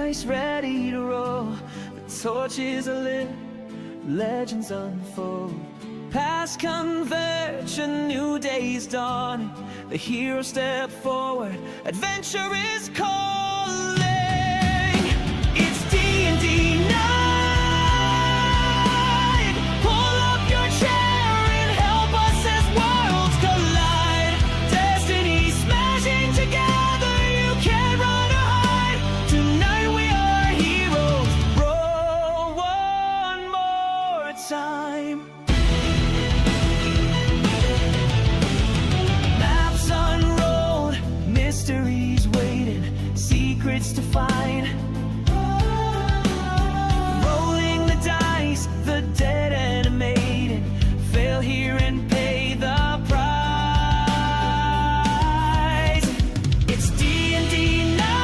dice ready to roll. The torches are lit, legends unfold. Past converge, a new day's dawning. The heroes step forward, adventure is calling. It's D&D night. Pull up your chair and help us as worlds collide. Destiny smashing together, you can't run or hide. Tonight we are heroes. Roll one more time. Mysteries waiting, secrets to find. Rolling the dice, the dead animating. Fail here and pay the price. It's D&D night.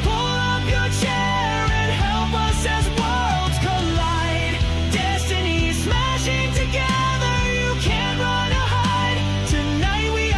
Pull up your chair and help us as worlds collide. Destiny smashing together, you can't run or hide. Tonight we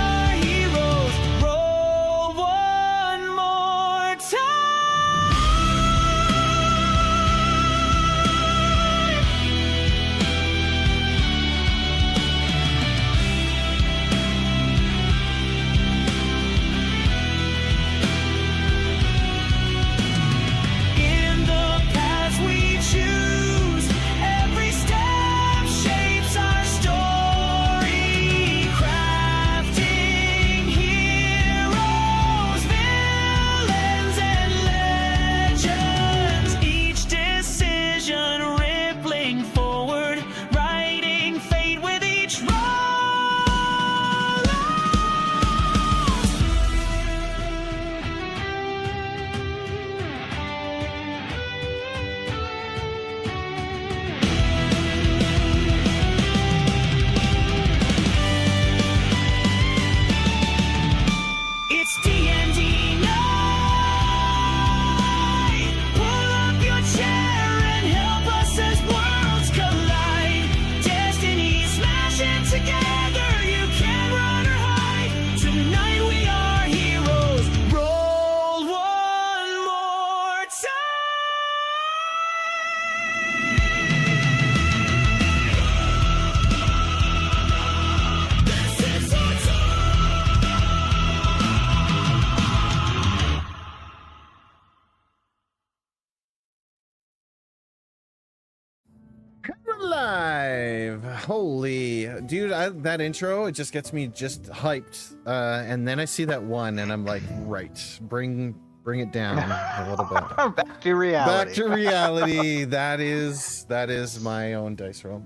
live. Holy dude, that intro, it just gets me just hyped, and then I see that one and I'm like, right, bring it down a little bit. Back to reality. Back to reality. That is my own dice roll.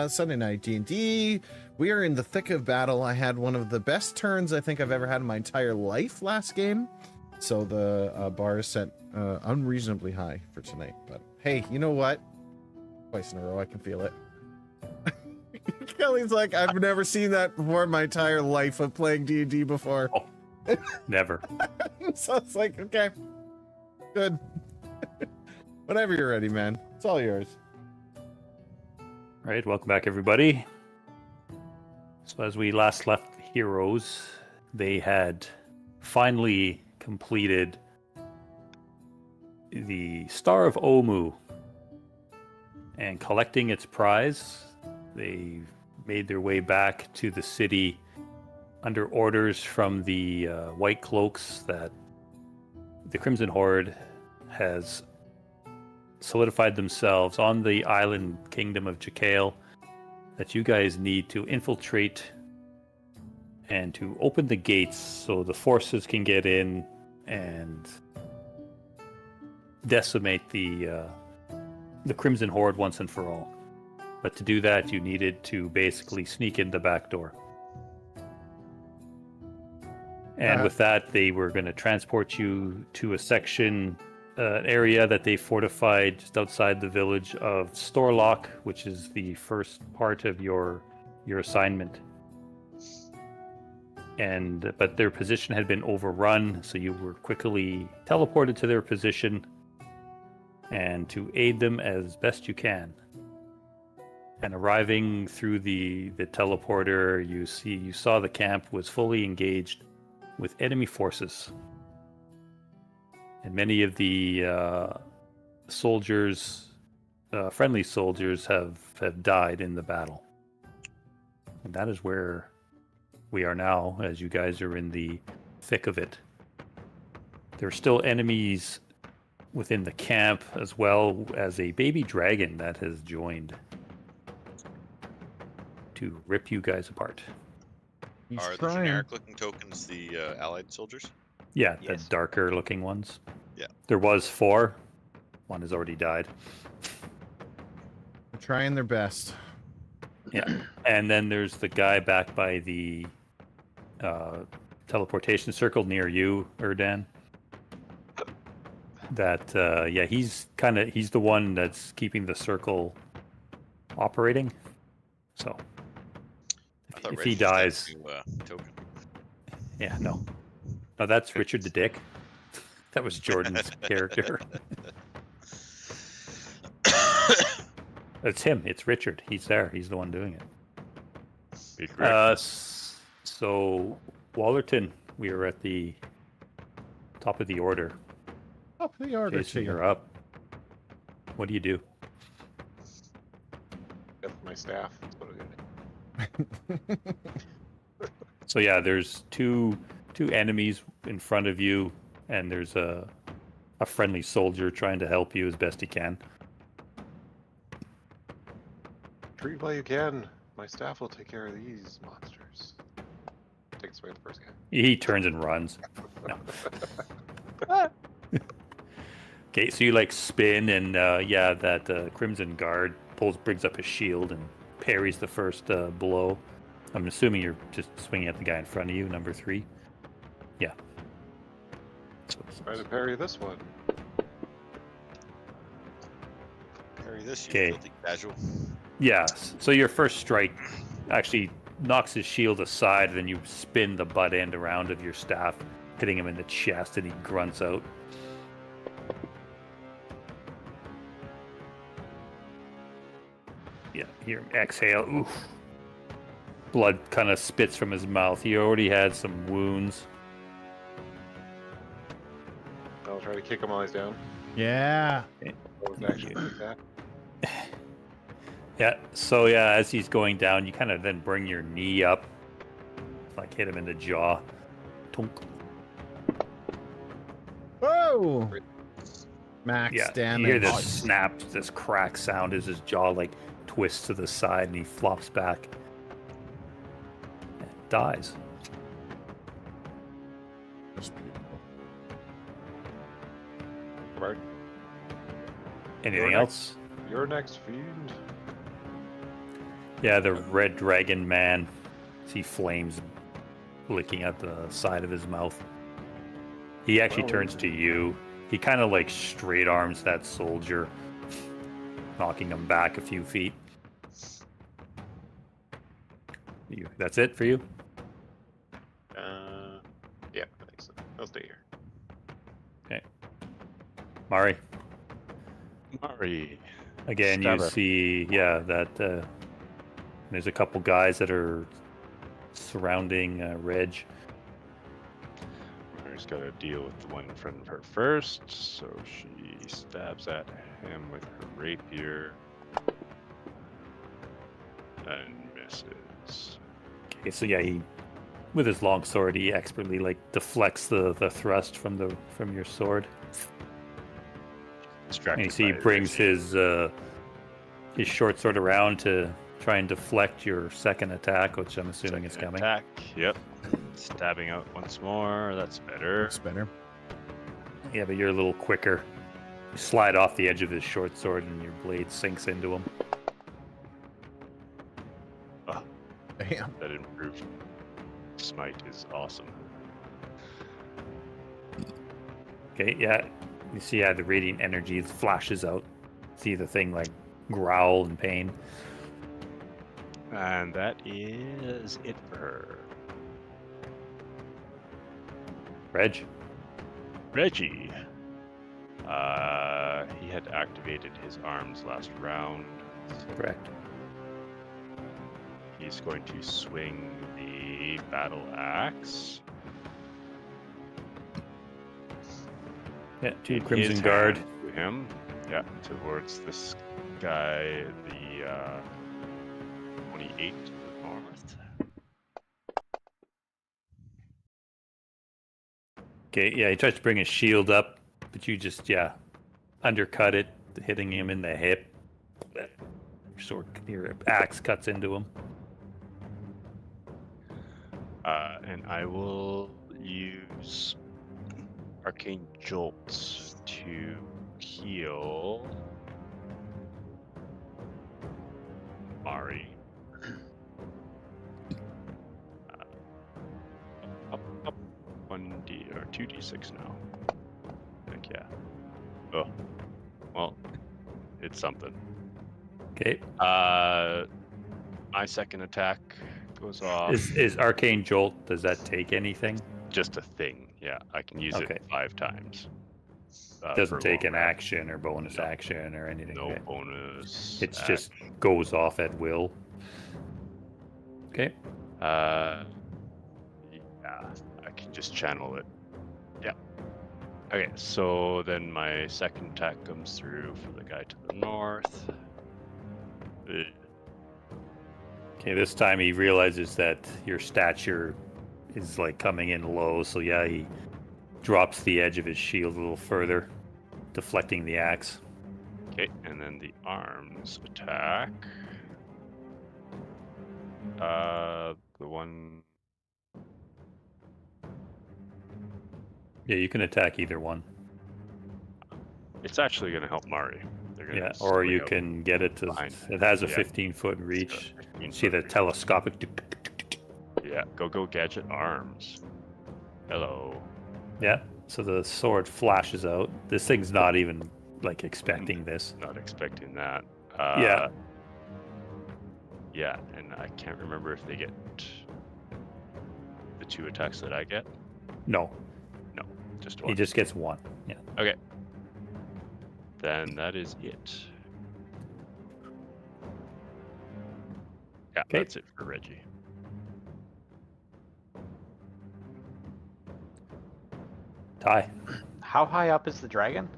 Sunday night D&D. We are in the thick of battle. I had one of the best turns I think I've ever had in my entire life last game, so the bar is set unreasonably high for tonight. But hey, you know what? Twice in a row, I can feel it. Kelly's like, I've never seen that before in my entire life of playing D&D before. Oh, never. So it's like, okay, good. Whenever you're ready, man. It's all yours. All right, welcome back, everybody. So as we last left the heroes, they had finally completed the Star of Omu. And collecting its prize, they made their way back to the city under orders from the White Cloaks that the Crimson Horde has solidified themselves on the island kingdom of Jakale, that you guys need to infiltrate and to open the gates so the forces can get in and decimate the Crimson Horde once and for all. But to do that, you needed to basically sneak in the back door. And with that, they were going to transport you to a section, area that they fortified just outside the village of Storlock, which is the first part of your assignment. But their position had been overrun, so you were quickly teleported to their position and to aid them as best you can. And arriving through the teleporter, you saw the camp was fully engaged with enemy forces. And many of the soldiers, friendly soldiers, have died in the battle. And that is where we are now, as you guys are in the thick of it. There are still enemies within the camp, as well as a baby dragon that has joined to rip you guys apart. He's Are the trying. generic-looking tokens the allied soldiers? Yeah, Yes. the darker looking ones. Yeah. There was 4. One has already died. They're trying their best. Yeah. And then there's the guy back by the teleportation circle near you, Erdan. That yeah, he's the one that's keeping the circle operating. So I thought if Reggie he just had a dies, new, token. yeah, no, that's Richard the Dick. That was Jordan's character. It's him. It's Richard. He's there. He's the one doing it. Be correct. So Wallerton, we are at the top of the order. Up the order. Jason, you're up. What do you do? Get my staff. That's what I'm gonna do. So yeah, there's two enemies in front of you, and there's a friendly soldier trying to help you as best he can. Treat while you can. My staff will take care of these monsters. Takes away the first guy. He turns and runs. No. Okay, so you like spin, and yeah, that Crimson Guard brings up his shield and parries the first blow. I'm assuming you're just swinging at the guy in front of you, number 3. Yeah. Try to parry this one. Carry this, you Okay. filthy casual. Yeah, so your first strike actually knocks his shield aside, and then you spin the butt end around of your staff, hitting him in the chest, and he grunts out. Yeah, hear him exhale. Oof. Blood kind of spits from his mouth. He already had some wounds. I'll try to kick him while he's down. Yeah. I wasn't actually like that. Yeah, so yeah, as he's going down, you kind of then bring your knee up, like hit him in the jaw. Tunk. Whoa. Max Yeah, damage. you hear this snap, this crack sound as his jaw like twists to the side and he flops back. And dies. That's beautiful. Bart, Anything You're else? your next fiend. Yeah, the red dragon man. See flames licking at the side of his mouth. He actually turns to you. He kind of like straight arms that soldier, knocking him back a few feet. That's it for you? Yeah, I think so. I'll stay here. Okay. Mari. Mari. Again, Stabber. you see, yeah, that there's a couple guys that are surrounding Reg. Mari's got to deal with the one in front of her first, so she stabs at him with her rapier and misses. Okay, so yeah, he, with his long sword, he expertly like deflects the thrust from your sword. Distracted And you see he by brings Reggie. his short sword around to try and deflect your second attack, which I'm assuming is Second coming. Attack. Yep. Stabbing out once more. That's better. That's better. Yeah, but you're a little quicker. You slide off the edge of his short sword and your blade sinks into him. Oh, Damn. that improved smite is awesome. Okay, yeah. You see, the radiant energy flashes out. See the thing like growl in pain. And that is it for her. Reg? Reggie. He had activated his arms last round. Correct. He's going to swing the battle axe. Yeah, to in Crimson his Guard. hand to him. Yeah, towards this guy, the 28 to the north. Okay, yeah, he tries to bring his shield up, but you just, undercut it, hitting him in the hip. Your axe cuts into him. And I will use Arcane Jolts to heal Mari. Up. 1d or 2d6 now. I think, yeah. Oh, well, it's something. Okay. My second attack goes off. Is Arcane Jolt, does that take anything? Just a thing. Yeah, I can use Okay. it 5 times. Doesn't for take long an rest. action or bonus No. action or anything. No Okay. bonus. It's just goes off at will. Okay. Yeah, I can just channel it. Yeah. Okay, so then my second attack comes through for the guy to the north. Okay, this time he realizes that your stature is like coming in low, so yeah, he drops the edge of his shield a little further, deflecting the axe. Okay, and then the arms attack. The one. Yeah, you can attack either one. It's actually going to help Mari. They're gonna Yeah, or swing you out can get it to. behind. It has a Yeah. 15-foot reach. It's got 15 See the foot telescopic. reach. Yeah, go gadget arms. Hello. Yeah, so the sword flashes out. This thing's not even like expecting this. Not expecting that. Yeah. Yeah, and I can't remember if they get the 2 attacks that I get. No, Just he one. just gets one. Yeah. Okay. Then that is it. Yeah, Okay. that's it for Reggie. Tie. How high up is the dragon?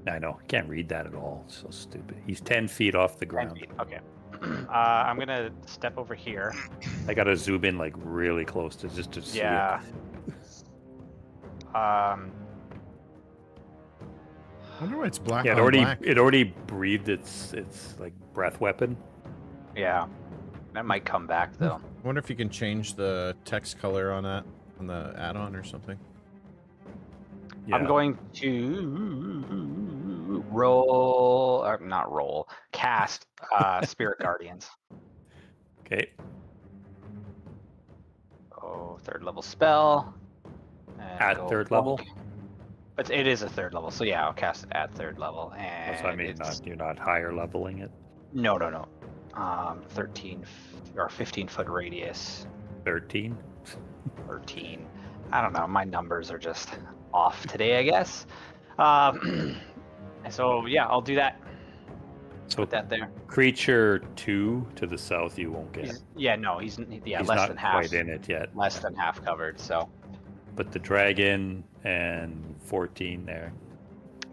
I know. I can't read that at all. It's so stupid. He's 10 feet off the 10 ground. feet. Okay. I'm gonna step over here. I gotta zoom in like really close to just to see Yeah. it. I wonder why it's black Yeah, on black. it already breathed its like breath weapon. Yeah. That might come back though. I wonder if you can change the text color on that, on the add-on or something. Yeah. I'm going to roll, or not roll, cast Spirit Guardians. Okay. Oh, 3rd level spell. And At go 3rd level? bonk. But it is a 3rd level, so yeah, I'll cast it at 3rd level. And That's what I mean. it's- You're not higher leveling it. No. 15-foot radius. 13. 13. I don't know. My numbers are just off today, I guess. So yeah, I'll do that. So Put that there. creature 2 to the south, you won't get. He's He's less not than half. quite in it yet. Less than half covered. So But the dragon and 14 there.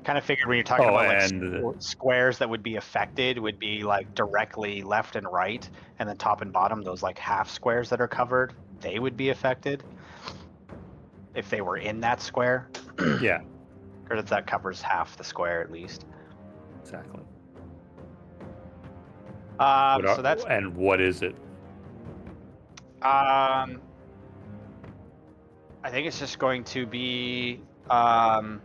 kind of figured when you're talking Oh, about like and squares that would be affected would be like directly left and right, and then top and bottom, those like half squares that are covered, they would be affected if they were in that square. Yeah, Because that covers half the square at least. exactly. So that's and what is it? I think it's just going to be what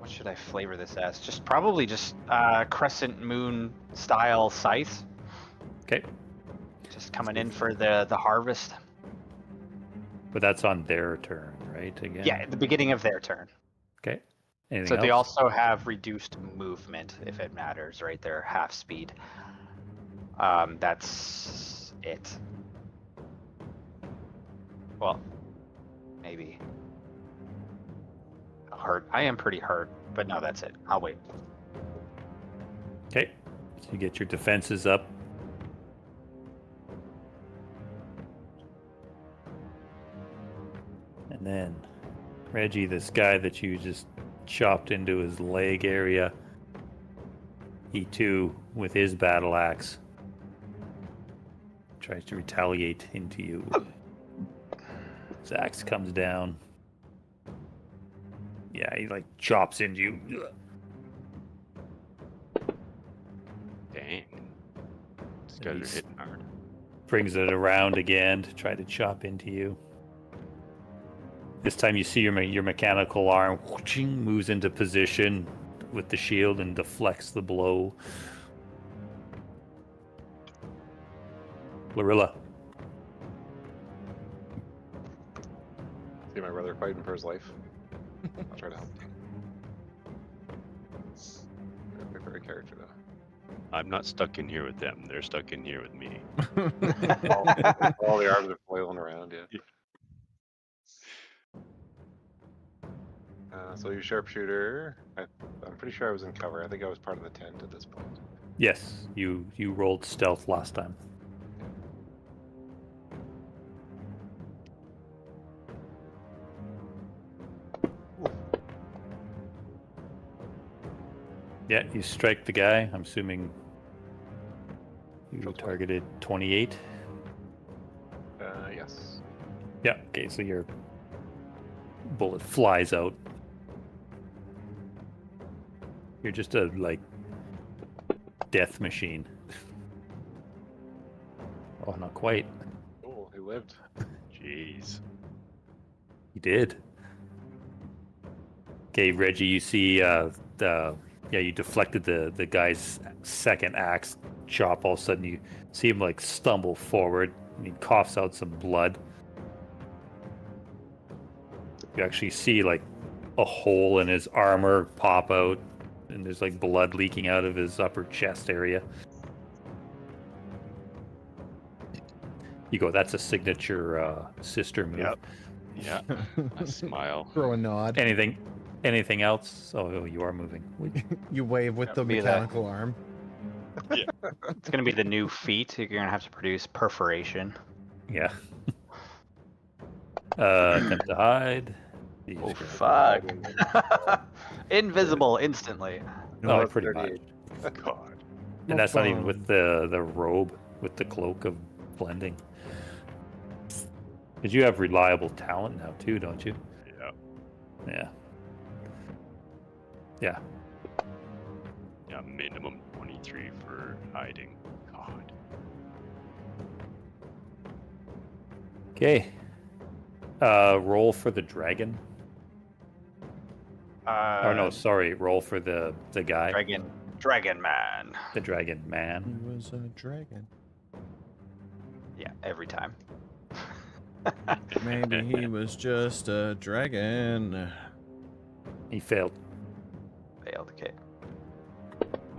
should I flavor this as? Just probably just crescent moon style scythe. Okay, Just coming in for the harvest. but that's on their turn, right? Again. Yeah, at the beginning of their turn. Okay. Anything So they else? also have reduced movement if it matters, right? They're half speed. That's it. Well, maybe. Hurt. I am pretty hurt, but no, that's it. I'll wait. Okay. So you get your defenses up. And then Reggie, this guy that you just chopped into his leg area, he too, with his battle axe, tries to retaliate into you. His axe comes down. Yeah, he like chops into you. Dang. These And guys he's- are hitting hard. Brings it around again to try to chop into you. This time you see your mechanical arm whooshing, moves into position with the shield and deflects the blow. Lorilla. See my brother fighting for his life. I'll try to help him. My favorite character though. I'm not stuck in here with them. They're stuck in here with me. All the arms are flailing around, yeah. So you sharpshooter. I'm pretty sure I was in cover. I think I was part of the tent at this point. Yes, you rolled stealth last time. Yeah, you strike the guy. I'm assuming you Killed 20. targeted 28. Yes. Yeah, okay, so your bullet flies out. You're just a, like, death machine. Oh, not quite. Oh, he lived. Jeez. You did. Okay, Reggie, you see you deflected the guy's second axe chop. All of a sudden you see him like stumble forward and he coughs out some blood. You actually see like a hole in his armor pop out and there's like blood leaking out of his upper chest area. You go, that's a signature sister move. Yep. Yeah. I smile. Throw a nod. Anything else? Oh, you are moving. You wave with the Be that. mechanical arm. It's gonna be the new feat. You're gonna have to produce perforation. Yeah. Attempt to hide. Oh Jesus Christ. fuck! Invisible instantly. Oh, pretty much. 38. God. And that's not even with the robe, with the cloak of blending. Because you have reliable talent now too, don't you? Yeah. Yeah. Yeah. Yeah. Minimum 23 for hiding. God. Okay. Roll for the dragon. Or no, sorry. Roll for the guy. Dragon man. The dragon He man. was a dragon. Yeah, every time. Maybe he was just a dragon. He failed. Failed. Okay.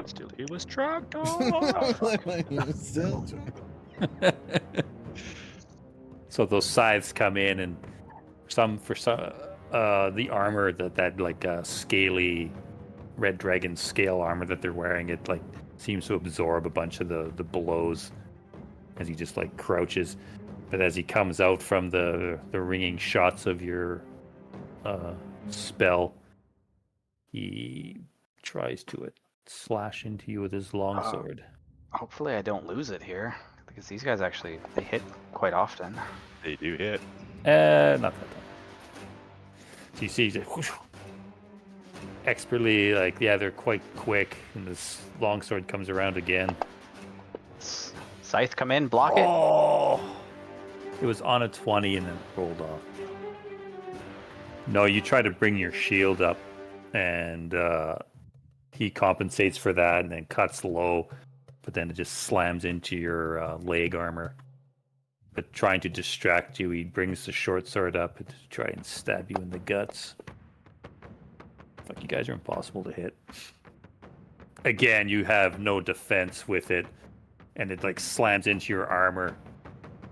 Still, he was trapped. He was still a So those scythes come in, and for some, the armor that like scaly red dragon scale armor that they're wearing, it like seems to absorb a bunch of the blows as he just like crouches. But as he comes out from the ringing shots of your spell, he tries to slash into you with his longsword. Hopefully, I don't lose it here because these guys actually they hit quite often. They do hit. Not that time. So you see, he's like, whoosh, expertly, like, yeah, they're quite quick, and this longsword comes around again. Scythe, come in, block it. Oh! It was on a 20 and then rolled off. No, you try to bring your shield up, and he compensates for that and then cuts low, but then it just slams into your leg armor. But trying to distract you, he brings the short sword up to try and stab you in the guts. Fuck, you guys are impossible to hit. Again, you have no defense with it, and it like slams into your armor,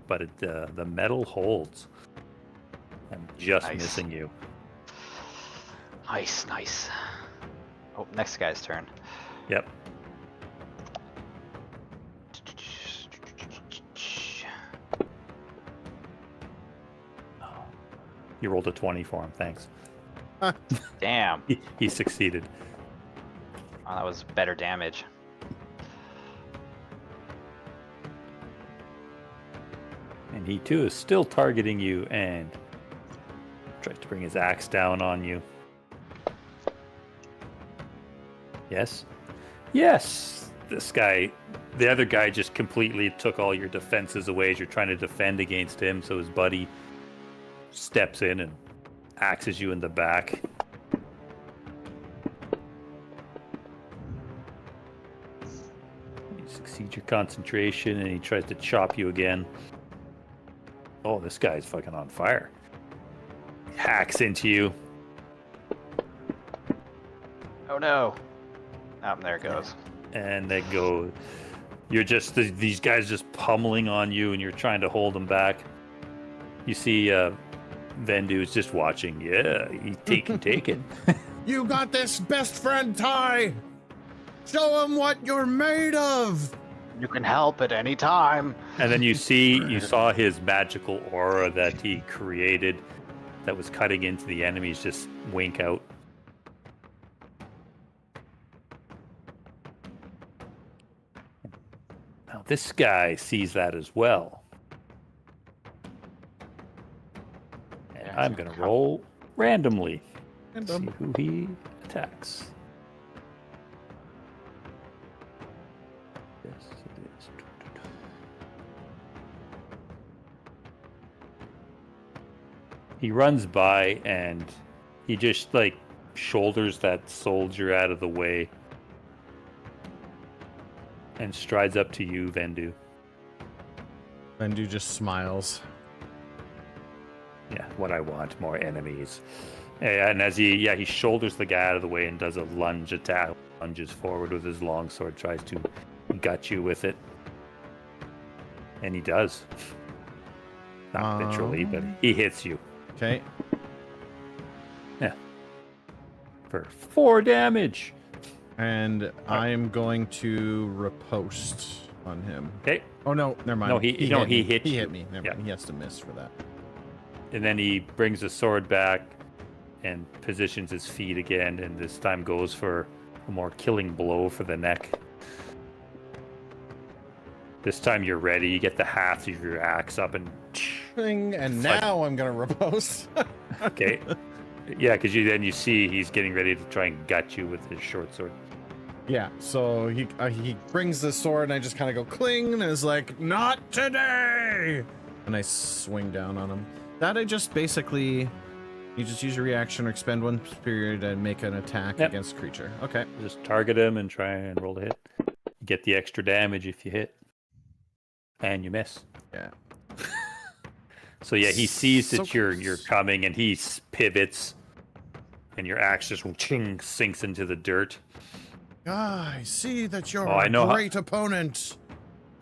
but the metal holds. I'm just Nice. missing you. Nice. Oh, next guy's turn. Yep. You rolled a 20 for him, thanks. Damn. He succeeded. Oh, that was better damage. And he too is still targeting you and tries to bring his axe down on you. Yes. Yes! This guy, the other guy just completely took all your defenses away as you're trying to defend against him, so his buddy steps in and axes you in the back. You succeed your concentration and he tries to chop you again. Oh, this guy's fucking on fire. He hacks into you. Oh no. Oh, there it goes. And they go. You're just these guys just pummeling on you, and you're trying to hold them back. You see, Vendu is just watching. Yeah, he's take it. You got this, best friend Ty. Show him what you're made of. You can help at any time. And then you saw his magical aura that he created, that was cutting into the enemies, just wink out. Now this guy sees that as well. And Yeah, I'm going to roll randomly. Random. See who he attacks. Yes, it is. He runs by and he just like shoulders that soldier out of the way and strides up to you, Vendu. Vendu just smiles. Yeah, what I want, more enemies. And as he shoulders the guy out of the way and does a lunge attack, lunges forward with his longsword, tries to gut you with it. And he does. Not literally, but he hits you. Okay. Yeah. For 4 damage. And I'm going to riposte on him. Okay. Oh no, never mind. No, he hit He you. hit me. Never Yeah. mind. He has to miss for that. And then he brings the sword back and positions his feet again, and this time goes for a more killing blow for the neck. This time you're ready. You get the haft of your axe up and... Ding, and Like- now I'm gonna riposte. Okay. Yeah, because you see he's getting ready to try and gut you with his short sword. Yeah, so he brings the sword and I just kind of go cling and is like, not today! And I swing down on him. That I just basically, you just use your reaction or expend one period and make an attack Yep. against a creature. Okay. Just target him and try and roll to hit. Get the extra damage if you hit. And you miss. Yeah. So yeah, he sees that So you're close. coming and he pivots and your axe just ching, sinks into the dirt. I see that you're Oh, I a know how- great opponent.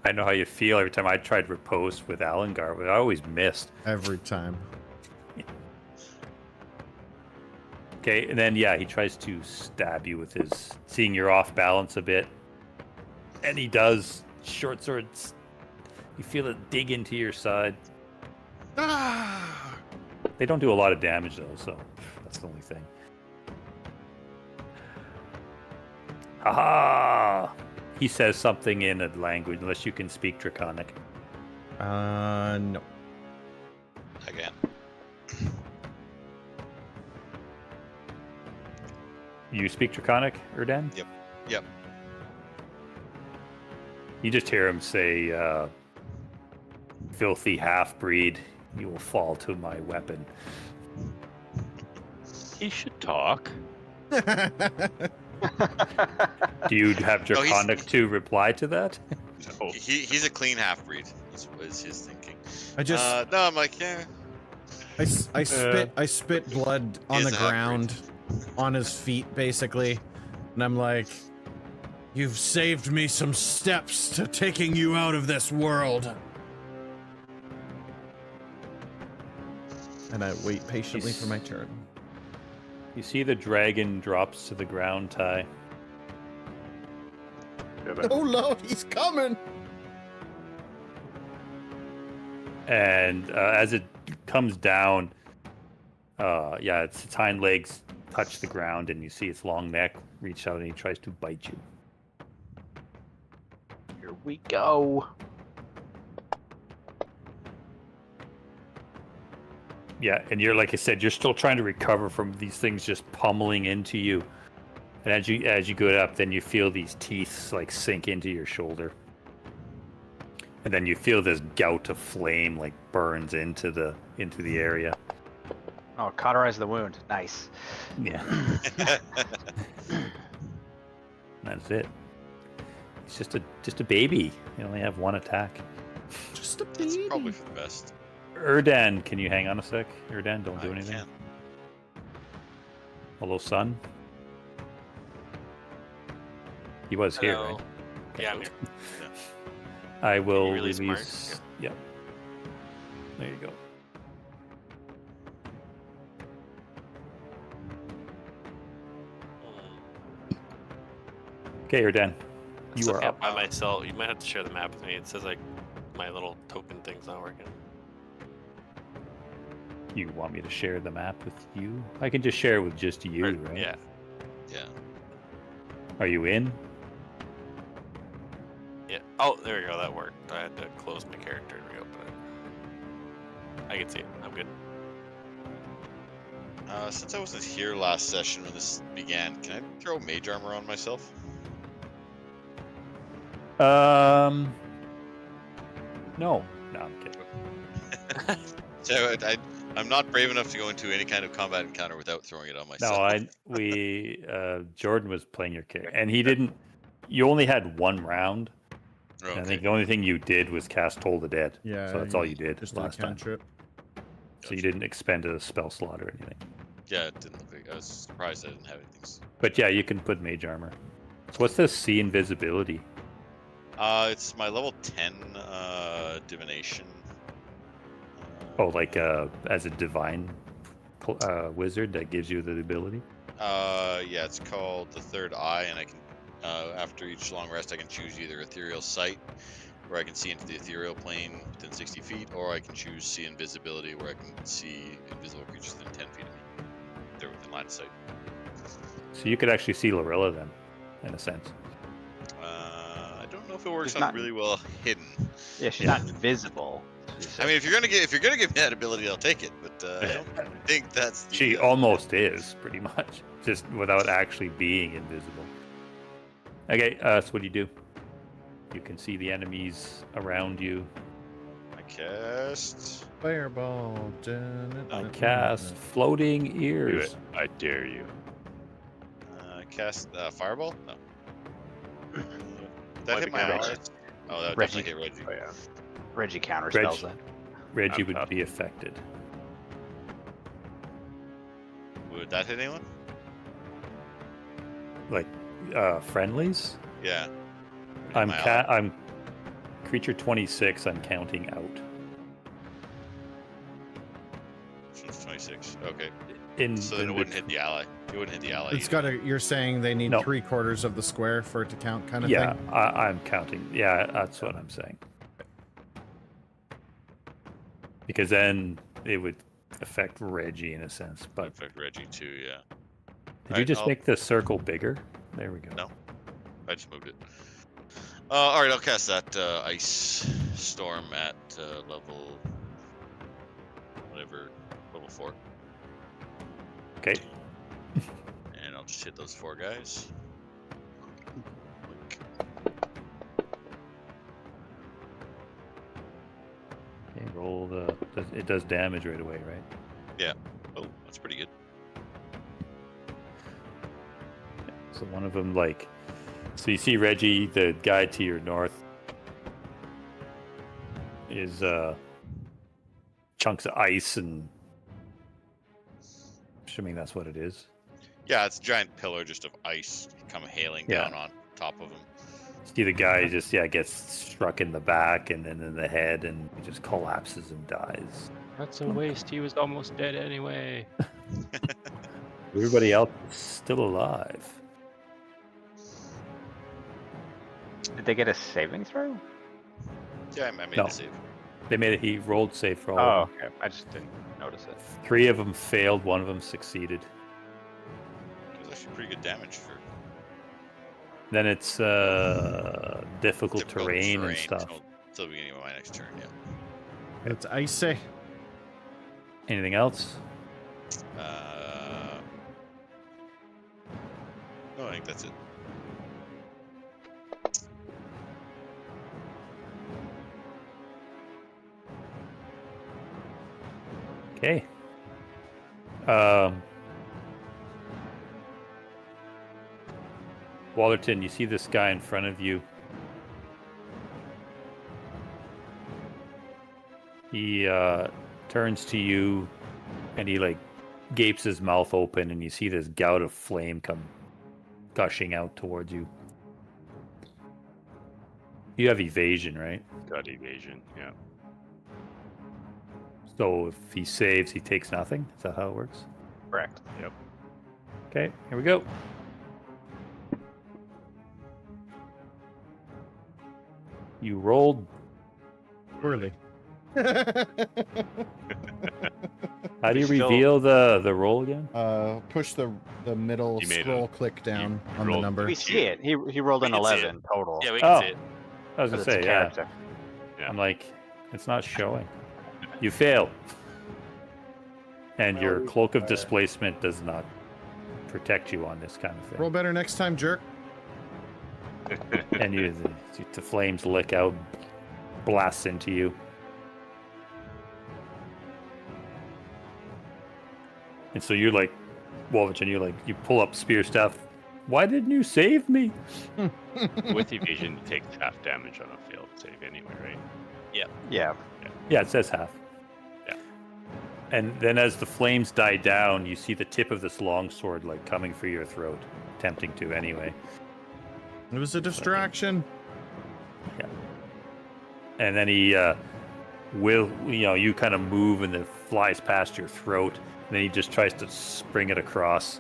I know how you feel every time I tried riposte with Alengar, but I always missed. Every time. Okay, and then yeah, he tries to stab you with his, seeing you're off balance a bit. And he does. Short swords. You feel it dig into your side. Ah! They don't do a lot of damage though, so that's the only thing. Haha! He says something in a language, unless you can speak Draconic. No. Again. You speak Draconic, Erdan? Yep. You just hear him say, filthy half-breed, you will fall to my weapon. He should talk. Do you have No, he's- Draconic to reply to that? No. He's a clean half breed. Was his thinking. I just No, I'm like, yeah. I spit blood on He's the a half-breed. ground on his feet basically. And I'm like, you've saved me some steps to taking you out of this world. And I wait patiently for my turn. You see the dragon drops to the ground, Ty. Yeah, but Oh Lord, he's coming! And as it comes down, its hind legs touch the ground, and you see its long neck reach out, and he tries to bite you. Here we go. Yeah, and you're, like I said, you're still trying to recover from these things just pummeling into you. And as you go up, then you feel these teeth like sink into your shoulder. And then you feel this gout of flame like burns into the area. Oh, cauterize the wound. Nice. Yeah. That's it. It's just a baby. You only have one attack. Just a That's baby. probably for the best. Erdan, can you hang on a sec? Erdan, don't do I anything. can. Hello, son. He was here, Hello. right? Yeah, I'm here. I will You release release. Mark? Yep. There you go. Okay, Erdan. You Still are can't up. by myself. You might have to share the map with me. It says like my little token thing's not working. You want me to share the map with you? I can just share it with just you, Or- right? Yeah. Yeah. Are you in? Yeah. Oh, there we go. That worked. I had to close my character and reopen it. I can see it. I'm good. Since I wasn't here last session when this began, can I throw mage armor on myself? No. No, I'm kidding. So I'm not brave enough to go into any kind of combat encounter without throwing it on myself. No, Jordan was playing your character, and he didn't. You only had one round. Oh, And I okay. think the only thing you did was cast Toll the Dead. Yeah. So that's all you did Just a last time. cantrip. So you didn't expend a spell slot or anything. Yeah, it didn't look like. I was surprised I didn't have anything. But yeah, you can put mage armor. So what's this? See invisibility. It's my level 10 divination. Oh, like as a divine wizard that gives you the ability. Yeah, it's called the Third Eye, and I can, after each long rest, I can choose either Ethereal Sight, where I can see into the ethereal plane within 60 feet, or I can choose See Invisibility, where I can see invisible creatures within 10 feet of me. They're within line of sight. So you could actually see Lorilla then, in a sense. I don't know if it works It's on not- really well hidden. Yeah, she's Yeah. not invisible. I mean, if you're gonna give me that ability, I'll take it. But I don't think that's. The, She almost is, pretty much, just without actually being invisible. Okay, so what do you do? You can see the enemies around you. I cast. Fireball. I cast Floating Do Ears. it. I dare you. Cast Fireball. No. That Might hit be my Reggie. allies. Oh, that would Reggie. definitely hit Reggie. Oh yeah. Reggie counterspells Reg- it. Reggie I'm would up. be affected. Would that hit anyone? Like friendlies? Yeah. I'm My ally. I'm creature 26. I'm counting out. It's 26. Okay. In So then in it wouldn't bet- hit the ally. It wouldn't hit the ally. It's either. got to. You're saying they need No. 3/4 of the square for it to count, kind of Yeah, thing. I'm counting. Yeah, that's what I'm saying. Because then it would affect Reggie in a sense. But Affect Reggie too. Yeah. did you Alright, just I'll- make the circle bigger? There we go. No. I just moved it. All right, I'll cast that ice storm at level whatever, level 4, Okay. and I'll just hit those 4 guys. Boink. Okay. Roll the. It does damage right away, right? Oh, that's pretty good. So one of them, like, so you see Reggie, the guy to your north, is chunks of ice, and assuming that's what it is. Yeah, it's a giant pillar just of ice come hailing Yeah. down on top of him. See the guy just gets struck in the back and then in the head, and he just collapses and dies. That's a waste. He was almost dead anyway. Everybody else is still alive. Did they get a saving throw? Yeah, I made No. the save. They made it. He rolled safe for all. Oh, of them. okay. I just didn't notice it. 3 of them failed. 1 of them succeeded. actually pretty good damage for Then it's difficult terrain and stuff. Till the beginning of my next turn, yeah. It's icy. Anything else? No, I think that's it. Okay. Wallerton, you see this guy in front of you. He turns to you and he like gapes his mouth open and you see this gout of flame come gushing out towards you. You have evasion, right? Got evasion, yeah. So if he saves, he takes nothing? Is that how it works? Correct. Yep. Okay, here we go. You rolled. Poorly. How do you Still- reveal the roll again? Push the middle You made scroll click down on the rolled- number. We see it. He rolled We an can see it. 11 total. Yeah, we can Oh. see it. I was but gonna it's a say, yeah. character. Yeah. I'm like, it's not showing. You failed. And your cloak of displacement does not protect you on this kind of thing. Roll better next time, jerk. And the flames lick out, blasts into you. And so you're like, Wolverton, you pull up spear stuff. Why didn't you save me? With evasion, you take half damage on a failed save anyway, right? Yeah. Yeah, it says half. Yeah. And then as the flames die down, you see the tip of this longsword like coming for your throat, attempting to anyway. It was a distraction. And then he you kind of move and it flies past your throat. And then he just tries to spring it across.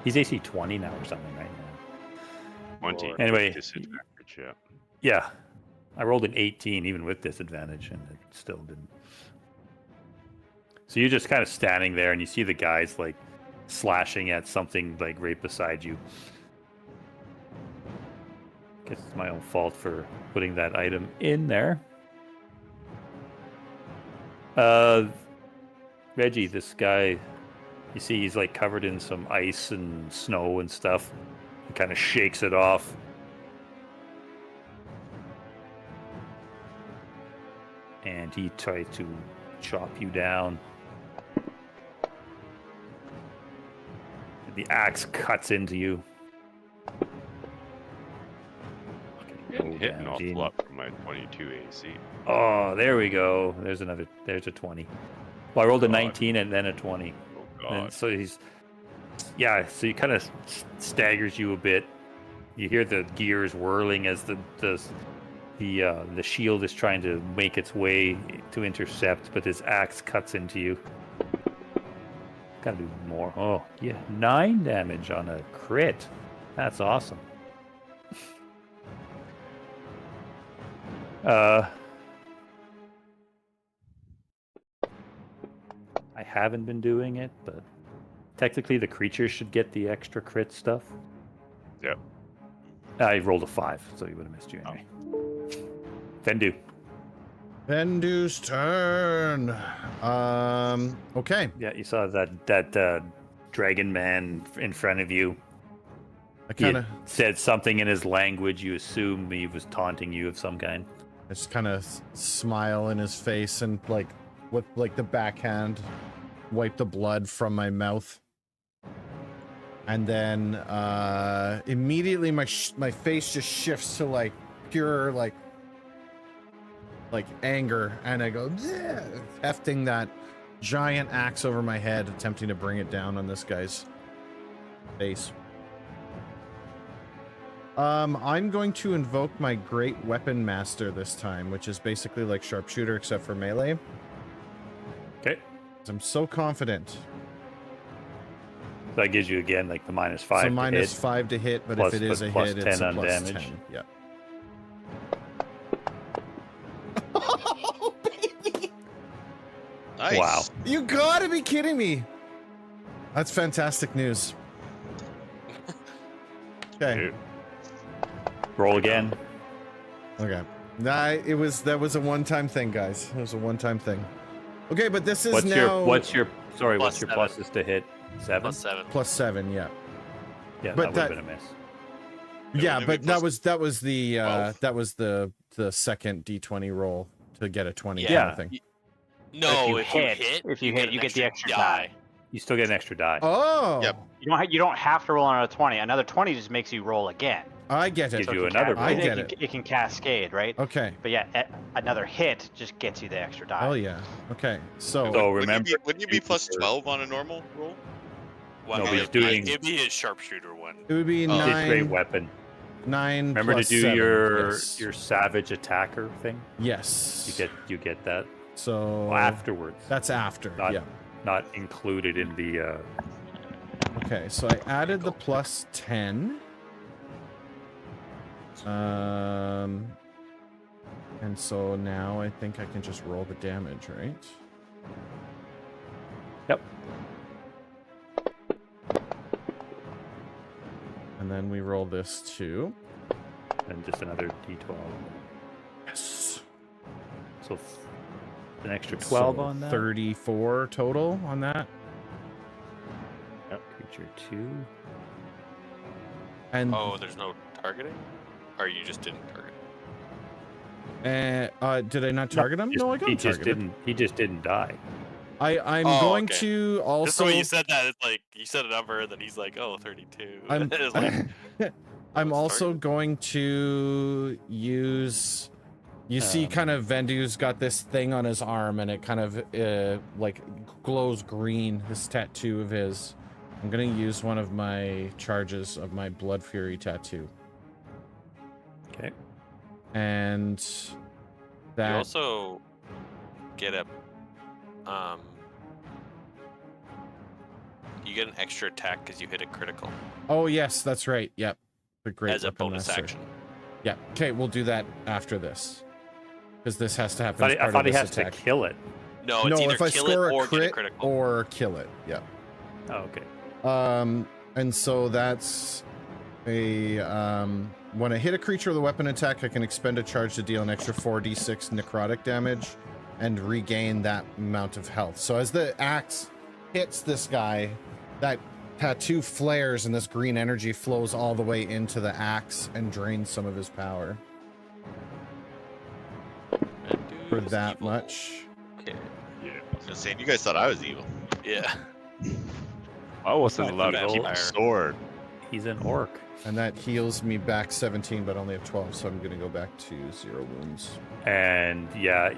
He's AC 20 now or something right now. 20. Anyway. Disadvantage, yeah. Yeah. I rolled an 18 even with disadvantage and it still didn't. So you're just kind of standing there and you see the guys like slashing at something like right beside you. Guess it's my own fault for putting that item in there. Reggie, this guy, you see he's like covered in some ice and snow and stuff. He kind of shakes it off. And he tries to chop you down. The axe cuts into you. Getting hit an damn, awful Gene. lot from my 22 AC. Oh, there we go. There's a 20. Well, I rolled a God. 19 and then a 20. Oh And god. so so he kind of staggers you a bit. You hear the gears whirling as the shield is trying to make its way to intercept, but his axe cuts into you. Gotta do more. Oh, yeah. 9 damage on a crit. That's awesome. I haven't been doing it, but technically the creatures should get the extra crit stuff. Yep. I rolled a 5, so you would have missed you anyway. Vendu. Vendu's turn. Okay. Yeah, you saw that dragon man in front of you. I He kind of said something in his language. You assume he was taunting you of some kind. just kind of smile in his face and like with like the backhand wipe the blood from my mouth. And then immediately my face just shifts to like pure like anger, and I go "Yeah," hefting that giant axe over my head, attempting to bring it down on this guy's face. I'm going to invoke my Great Weapon Master this time, which is basically like sharpshooter except for melee. Okay. I'm so confident. So that gives you again like the -5 So to minus hit. 5 to hit, but Plus- if it is but a plus hit, 10 it's a on plus damage. 10. Yep. Nice. Wow. You gotta be kidding me. That's fantastic news. Okay. Dude. Roll again. Okay. That was a one-time thing, guys. It was a one-time thing. Okay, but this is What's now what's your Plus seven. pluses to hit? 7? Plus 7. +7, yeah. Yeah, but that would have been a miss. Yeah, wouldn't it be but plus that was the 12? that was the second D20 roll to get a 20 Yeah. kind of thing. No, if you hit, you get the extra die. You still get an extra die. Oh. Yep. You don't have to roll another 20. Another 20 just makes you roll again. I get it. Gives So you it can another ca- I roll. get it. it. It can cascade, right? Okay. But yeah, another hit just gets you the extra die. Oh yeah. Okay. So So remember, Wouldn't you be plus 12 on a normal roll? Well, No, no, he's it'd doing- be his sharpshooter one. it would be Oh. it's a great 9 weapon. 9 Remember to plus do 7. your Yes. your savage attacker thing. Yes. You get that So afterwards. that's after. Not- Yeah. Not included in the. Okay, so I added the plus 10. And so now I think I can just roll the damage, right? Yep. And then we roll this too. And just another d12. Yes. So an extra 12 So on that. 34 total on that. Yep. Creature 2. And Oh, there's no targeting? Or you just didn't target? did I not target him? No, I got he him just targeted. didn't. He just didn't die. I'm Oh, going okay. to Just the also. way you said that, it's like you said a number, and then he's like, "Oh, 32." I'm, It's like, I'm Let's also start. going to use. You see, kind of Vendu's got this thing on his arm, and it kind of like glows green. This tattoo of his. I'm gonna use one of my charges of my Blood Fury tattoo, Okay. and you that. also get a you get an extra attack because you hit a critical Oh yes, that's right. Yep, the great as a weapon bonus master. action. Yeah. Okay, we'll do that after this, because this has to happen. I as thought, part I thought of he this has attack. to kill it. No, it's No, either if I kill score it a or get a crit critical. or kill it. Yeah. Oh, okay. And so that's a when I hit a creature with a weapon attack, I can expend a charge to deal an extra 4d6 necrotic damage and regain that amount of health. So as the axe hits this guy, that tattoo flares and this green energy flows all the way into the axe and drains some of his power for Dude's that evil. much. Okay. Just saying, you guys thought I was evil. Yeah. I wasn't Not allowed to keep vampire. a sword. He's an orc. And that heals me back 17, but only have 12, so I'm gonna go back to 0 wounds. And yeah,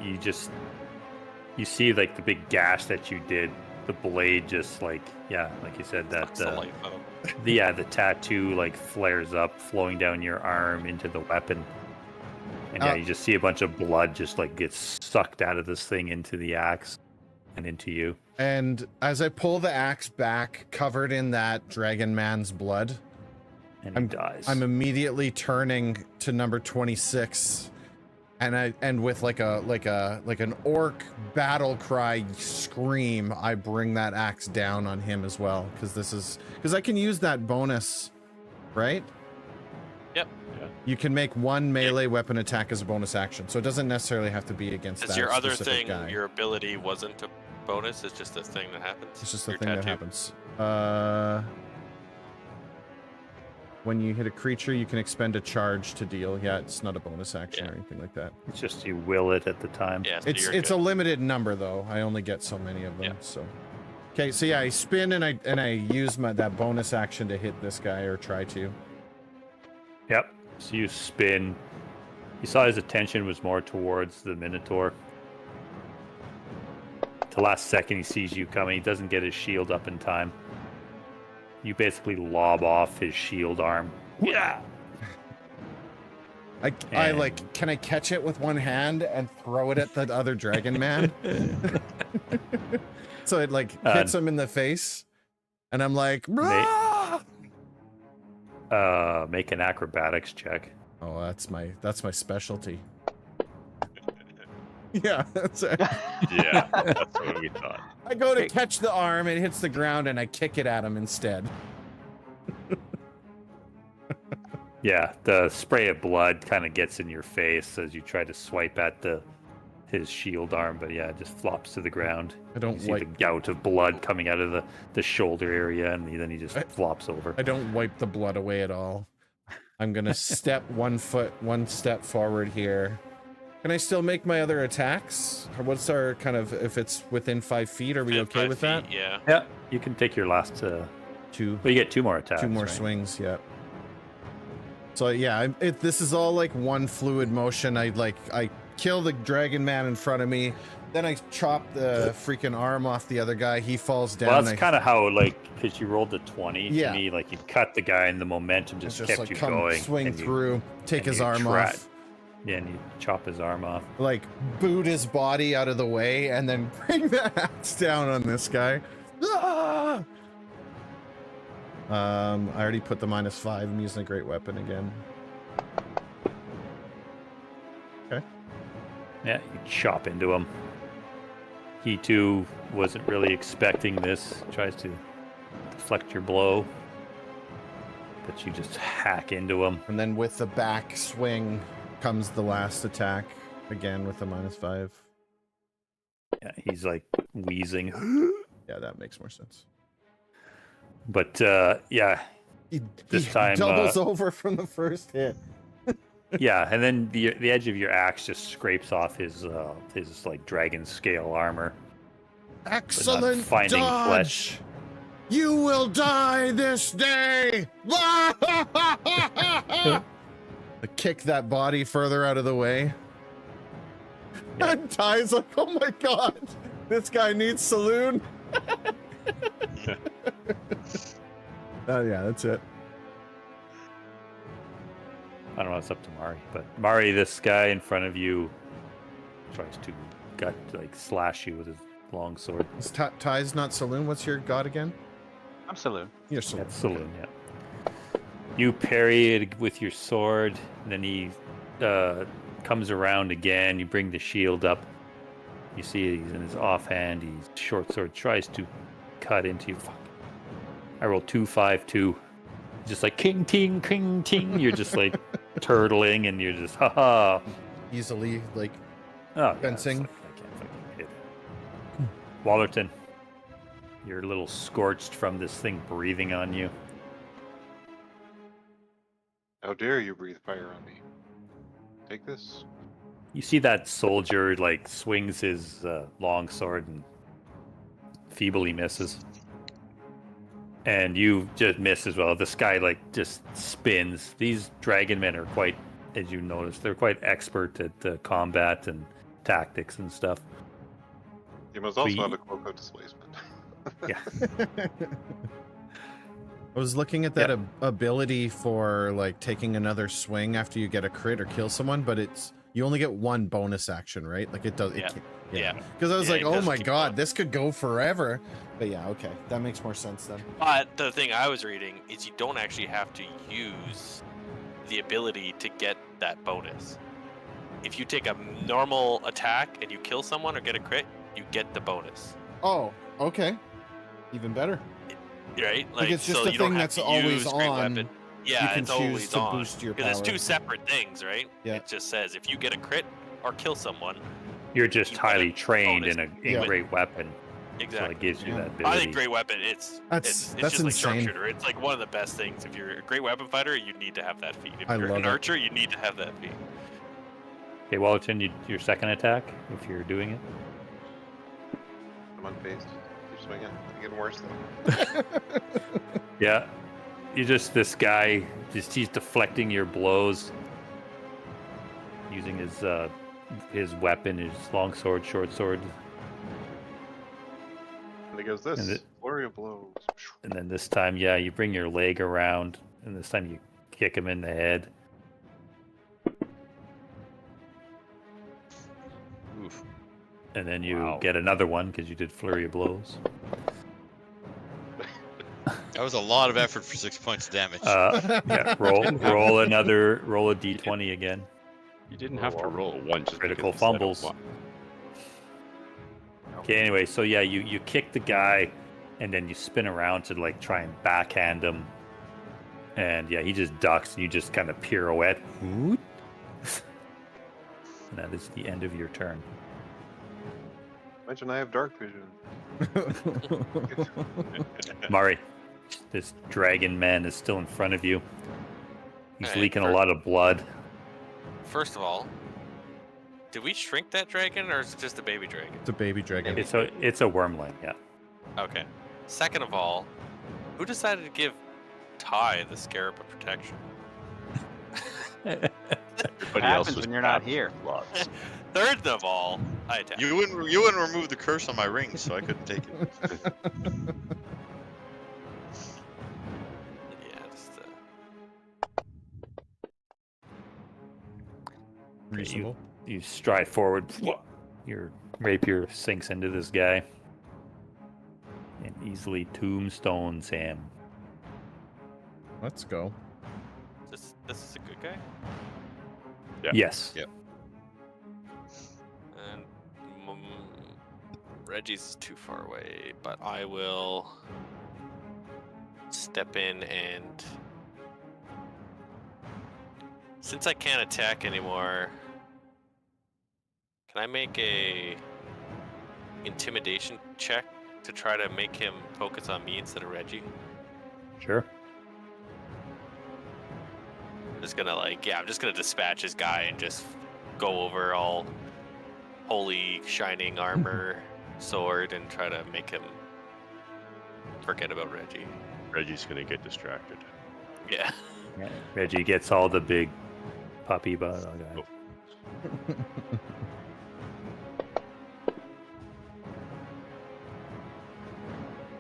you see like the big gash that you did. The blade just like like you said that Sucks the life out. the tattoo like flares up, flowing down your arm into the weapon. And yeah, you just see a bunch of blood just like gets sucked out of this thing into the axe and into you. And as I pull the axe back, covered in that dragon man's blood, And he dies. I'm immediately turning to number 26, and with like an orc battle cry scream, I bring that axe down on him as well, because I can use that bonus, right? Yep. You can make one melee weapon attack as a bonus action, so it doesn't necessarily have to be against Because that your other specific thing, guy. your ability wasn't a bonus. It's just a thing that happens. It's just a Your thing that tattoo. happens. When you hit a creature, you can expend a charge to deal. Yeah, it's not a bonus action Yeah. or anything like that. It's just you will it at the time. Yeah, so It's you're a good. limited number though. I only get so many of them. Yeah. So, okay, so yeah, I spin and I use that bonus action to hit this guy or try to. Yep. So you spin. You saw his attention was more towards the Minotaur. The last second he sees you coming, he doesn't get his shield up in time. You basically lob off his shield arm. Yeah. I And- like, can I catch it with one hand and throw it at the other dragon man? So it like hits him in the face, and I'm like, "Rah!" Make an acrobatics check. Oh, that's my specialty. Yeah, that's it. Yeah, that's what we thought. I go to catch the arm, it hits the ground, and I kick it at him instead. Yeah, the spray of blood kind of gets in your face as you try to swipe at his shield arm, but yeah, it just flops to the ground. I don't You see wipe. the gout of blood coming out of the shoulder area, and then he just flops over. I don't wipe the blood away at all. I'm gonna step one step forward here. Can I still make my other attacks? Or what's our kind of, if it's within 5 feet, are we Within okay 5 with feet, that? Yeah. Yeah, you can take your last. Two. Well, you get 2 more attacks. 2 more right? swings, yeah. So yeah, this is all like one fluid motion. I kill the dragon man in front of me, then I chop the freaking arm off the other guy. He falls down. Well, that's kind of how, like, because you rolled a 20. Yeah. To me, like, you cut the guy, and the momentum just kept like you come going. swing and you- through, take and his you arm off, Yeah, and you chop his arm off. like boot his body out of the way, and then bring the axe down on this guy. Ah! I already put the -5. I'm using a great weapon again. Yeah, you chop into him. He too wasn't really expecting this. Tries to deflect your blow, but you just hack into him. And then with the back swing comes the last attack, again with the -5. Yeah, he's like wheezing. Yeah, that makes more sense. But yeah, He This time, doubles over from the first hit. yeah, and then the edge of your axe just scrapes off his like dragon scale armor. Excellent finding dodge! flesh. You will die this day! I kick that body further out of the way. Yeah. And Ty's like, oh my god, this guy needs saloon. Oh yeah, that's it. I don't know, it's up to Mari. But Mari, this guy in front of you tries to slash you with his long sword. Is Ty's not saloon? What's your god again? I'm saloon. You're saloon. That's saloon, yeah. You parry it with your sword, and then he comes around again. You bring the shield up. You see he's in his offhand. He's short sword tries to cut into you. Fuck. I rolled 2, 5, 2. Just like king, ting, king, ting. You're just like turtling, and you're just haha. Easily, like, Oh, yeah, fencing. it's like, I can't fucking hit. Wallerton, you're a little scorched from this thing breathing on you. How dare you breathe fire on me? Take this. You see that soldier like swings his long sword and feebly misses. And you just miss as well. This guy like just spins. These dragon men are quite, as you notice, they're quite expert at combat and tactics and stuff. You must also you- have a cloak of displacement. Yeah. I was looking at that ability for like taking another swing after you get a crit or kill someone, but you only get one bonus action, right? Like it does. Yeah. Yeah. Yeah. Because I was Yeah, like, it oh does my keep god, going. this could go forever. But yeah, okay, that makes more sense then. But the thing I was reading is you don't actually have to use the ability to get that bonus. If you take a normal attack and you kill someone or get a crit, you get the bonus. Oh, okay, even better. Right? Like it's just so a you don't thing have that's to always use great on. weapon. You Yeah, can it's choose always to on. boost your Because it's power. 2 separate things, right? Yeah. It just says if you get a crit or kill someone, You're just You get a highly trained bonus. in a Yeah. great weapon. So exactly. it gives you Yeah. that I ability. think great weapon. It's That's just like insane. sharpshooter. It's like one of the best things. If you're a great weapon fighter, you need to have that feat. If I you're love an it. archer, you need to have that feat. Okay, Wallerton, your second attack, if you're doing it. I'm unfazed. Keep swinging. It's getting worse though. Yeah. This guy, he's deflecting your blows using his weapon, his long sword, short sword. And he goes this. And it- Flurry of blows. And then this time, yeah, you bring your leg around, and this time you kick him in the head. Oof. And then you Wow. get another one because you did flurry of blows. That was a lot of effort for 6 points of damage. Yeah, roll a d20 again. You didn't have to roll one. Just Critical because you said it fumbles. once. Okay, anyway, so yeah, you kick the guy, and then you spin around to like try and backhand him. And yeah, he just ducks, and you just kind of pirouette. Whoop. And that is the end of your turn. Imagine I have dark vision. Mari, this dragon man is still in front of you. He's Alright, leaking a lot of blood. First of all, did we shrink that dragon, or is it just a baby dragon? It's a baby dragon. It's a wormling, yeah. Okay. Second of all, who decided to give Ty the Scarab of Protection? Everybody happens else was when you're not tapped here. with lots. Third of all, I attack. You wouldn't remove the curse on my ring, so I couldn't take it. Yeah, just Reasonable. You stride forward. Your rapier sinks into this guy and easily tombstones him. Let's go. this is a good guy. Yeah. Yes. Yep. And Reggie's too far away, but I will step in and since I can't attack anymore, can I make a intimidation check to try to make him focus on me instead of Reggie? Sure. I'm just gonna dispatch his guy and just go over all holy shining armor sword and try to make him forget about Reggie. Reggie's gonna get distracted. Yeah. Yeah. Reggie gets all the big puppy butt. Oh, God.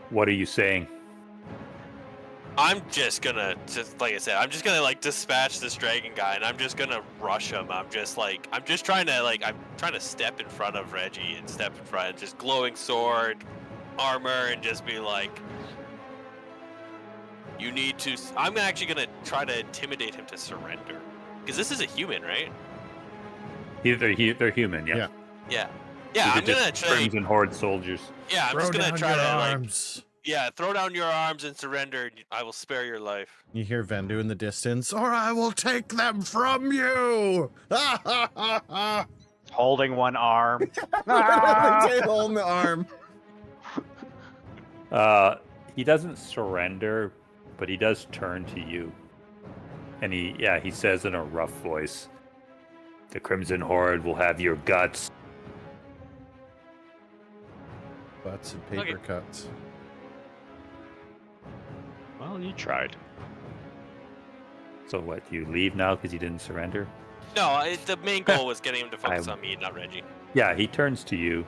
What are you saying? I'm just gonna, like I said, I'm just gonna like dispatch this dragon guy, and I'm just gonna rush him. I'm trying to step in front of Reggie and step in front, just glowing sword, armor, and just be like, you need to. I'm actually gonna try to intimidate him to surrender, because this is a human, right? They're human, yeah. Yeah. Yeah. I'm These are gonna just try. Crimson Horde soldiers. Yeah, I'm Throw just gonna down try your to like. arms. Yeah, throw down your arms and surrender. And I will spare your life. You hear Vendu in the distance, or I will take them from you! Holding one arm. Tail on the arm. He doesn't surrender, but he does turn to you. And he says in a rough voice, "The Crimson Horde will have your guts." Butts and paper Okay. cuts. Well, you tried. So what, you leave now because you didn't surrender? No, the main goal was getting him to focus I'm- on me, not Reggie. Yeah, he turns to you.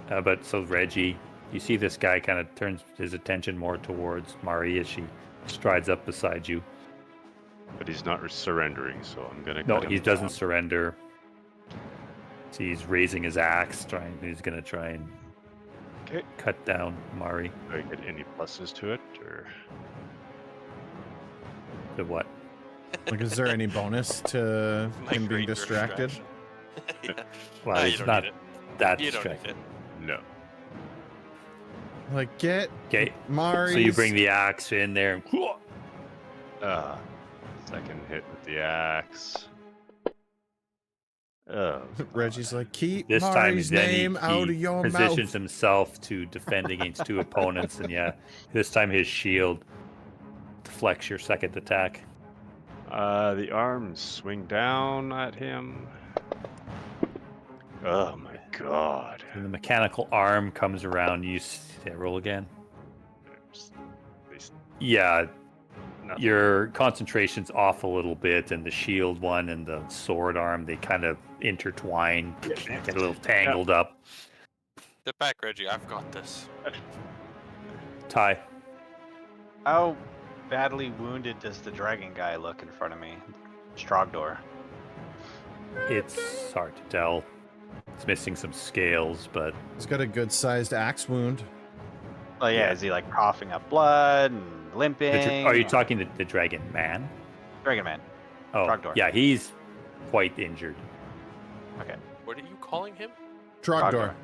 But so Reggie, you see this guy kind of turns his attention more towards Mari as she strides up beside you. But he's not surrendering, so I'm gonna. No, cut he him doesn't down. surrender. See, he's raising his axe, he's gonna try and Okay. cut down Mari. Do I get any pluses to it, or To what? Like, is there any bonus to My him being great distracted? distraction. Yeah. Well, No, you he's don't not need it. that You don't need distracted. it. no? Like, get Okay, Mari's... so you bring the axe in there and Second hit with the axe. Oh, Reggie's like, keep this time Mari's then name out of your positions mouth. himself to defend against two opponents, and yeah, this time his shield deflects your second attack. the arms swing down at him. Oh my god! And the mechanical arm comes around. Roll again. Yeah, Nothing. your concentration's off a little bit, and the shield one and the sword arm, they kind of intertwine, get a little tangled up. Step back, Reggie. I've got this. Ty, How badly wounded does the dragon guy look in front of me? Strogdor. it's hard to tell. It's missing some scales, but He's got a good-sized axe wound. Oh yeah, Yeah. is he like coughing up blood and limping? are you talking to the dragon man? Dragon Man? Oh, Trogdor. yeah, he's quite injured. Okay. What are you calling him? Trogdor.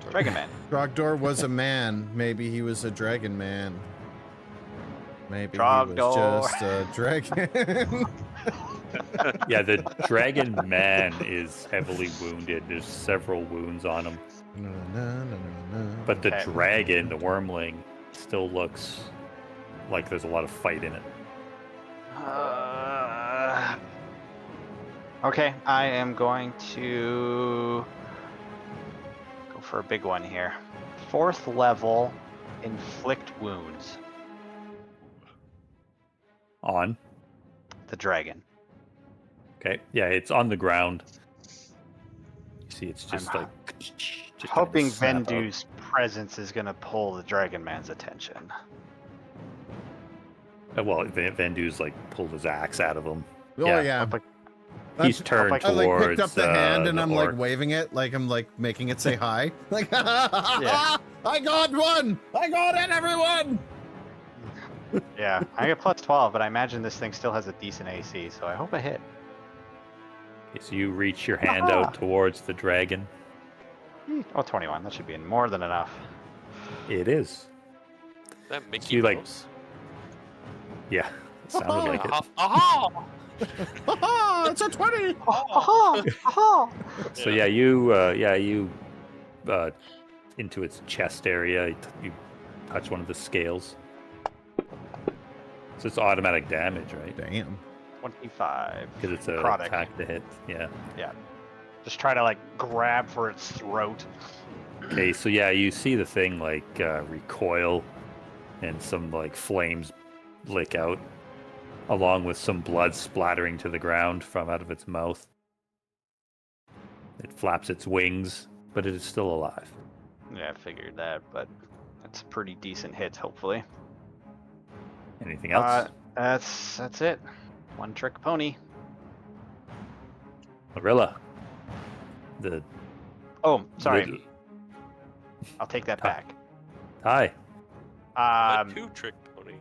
Dragon Man. Trogdor was a man. Maybe he was a dragon man. Maybe he Trogdor. was just a dragon. Yeah, the dragon man is heavily wounded. There's several wounds on him. But the Okay. dragon, the wormling, still looks like there's a lot of fight in it. Okay, I am going to go for a big one here. 4th level, inflict wounds. On. The dragon. Okay. Yeah, it's on the ground. You see, it's just I'm like. Just Hoping snap out. Vendu's presence is going to pull the dragon man's attention. Well, Vendu's like pulled his axe out of him. Oh Yeah. yeah. He's turned I like towards. picked up the hand and the I'm orc. like waving it, like I'm like making it say hi. Like, I got one! I got it, everyone! Yeah, I get plus 12, but I imagine this thing still has a decent AC, so I hope I hit. Okay, so you reach your hand out towards the dragon. Oh, 21. That should be more than enough. It is. That Mickey you, like- Mouse. Yeah, it sounded like it. Aha! Haha, it's a 20! So yeah, you into its chest area. You touch one of the scales. So it's automatic damage, right? Damn. 25. Because it's a Necrotic. attack to hit. Yeah. Just try to like grab for its throat. Okay, so yeah, you see the thing like recoil, and some like flames lick out, along with some blood splattering to the ground from out of its mouth. It flaps its wings, but it is still alive. Yeah, I figured that, but that's pretty decent hits, hopefully. Anything else? That's it. One trick pony. Marilla. The Oh, sorry. little- I'll take that back. Hi. A two-trick pony.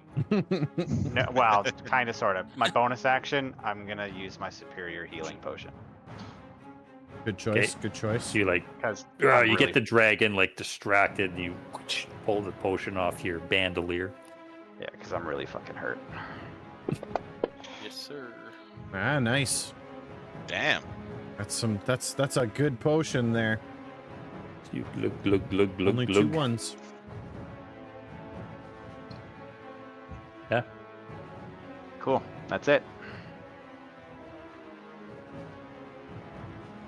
No, well, kind of, sort of. My bonus action, I'm gonna use my superior healing potion Good choice, good choice. So you like because you get the dragon like distracted, and you pull the potion off your bandolier. Yeah, because I'm really fucking hurt. Yes, sir. Ah, nice. Damn. That's a good potion there. So you glug. Only 2 ones. Yeah. Cool. That's it.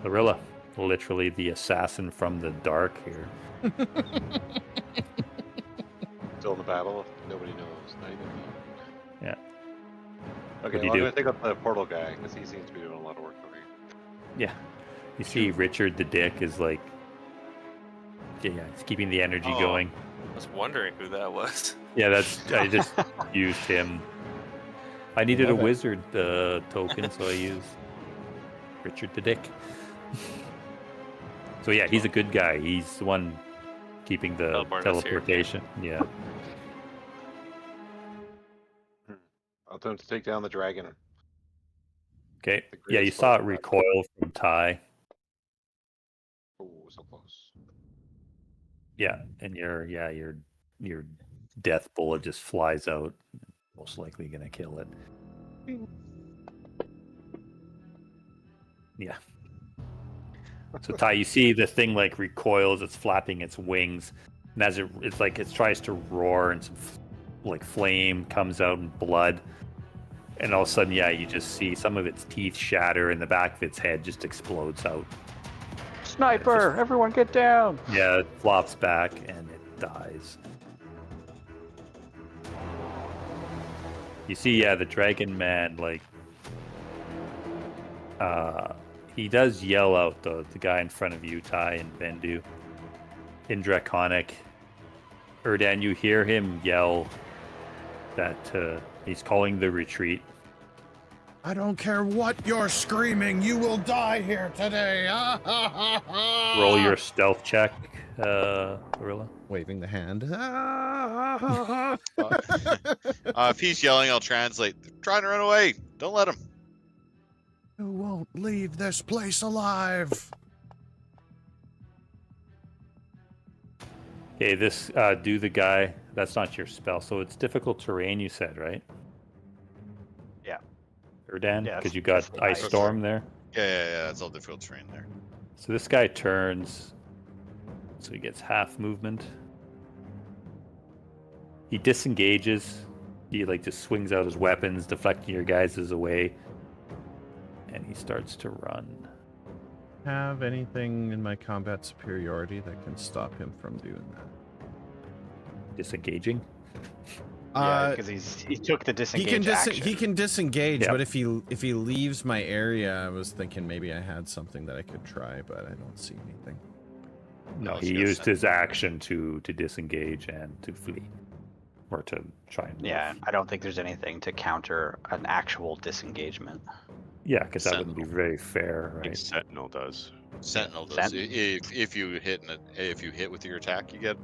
Marilla, literally the assassin from the dark here. Still in the battle. Nobody knows. Not even me. Yeah. Okay, do you well, I'm do? gonna take up the portal guy because he seems to be doing a lot of work for me. Yeah. You see Richard the Dick is like, yeah, he's keeping the energy Oh. going. I was wondering who that was. Yeah, I just used him. I needed a Love it. wizard token, so I used Richard the Dick. So yeah, he's a good guy. He's the one keeping the Teleporting us here. teleportation. Yeah. I'll attempt to take down the dragon. Okay. The Yeah, you greatest saw it spell. recoil from Ty. Oh, so close. Yeah, and your death bullet just flies out. Most likely gonna kill it. Yeah. So Ty, you see the thing like recoils. It's flapping its wings, and as it's like it tries to roar, and some like flame comes out and blood, and all of a sudden, yeah, you just see some of its teeth shatter, and the back of its head just explodes out. Sniper! Everyone get down! Yeah, it flops back and it dies. You see, yeah, the dragon man, like, he does yell out, the guy in front of you, Ty and Vendu, in Draconic. Erdan, you hear him yell that he's calling the retreat. I don't care what you're screaming, you will die here today. Roll your stealth check, Gorilla. Waving the hand. If he's yelling, I'll translate. They're trying to run away. Don't let him. You won't leave this place alive. Okay, this do the guy. That's not your spell, so it's difficult terrain. You said, right? Yeah. Erdan, Yeah, because you that's got the ice ice. storm there. Yeah. It's all difficult terrain there. So this guy turns, so he gets half movement. He disengages. He like just swings out his weapons, deflecting your guys' away, and he starts to run. Have anything in my combat superiority that can stop him from doing that? Disengaging. Yeah, because he took the disengage action. He can disengage, Yep. but if he leaves my area, I was thinking maybe I had something that I could try, but I don't see anything. No, it's he gonna used send- his action to disengage and to flee, or to try and move. Yeah, I don't think there's anything to counter an actual disengagement. Yeah, because that wouldn't be Sentinel. very fair, I think right? Sentinel does. Sentinel does. Sent- If you hit with your attack, you get.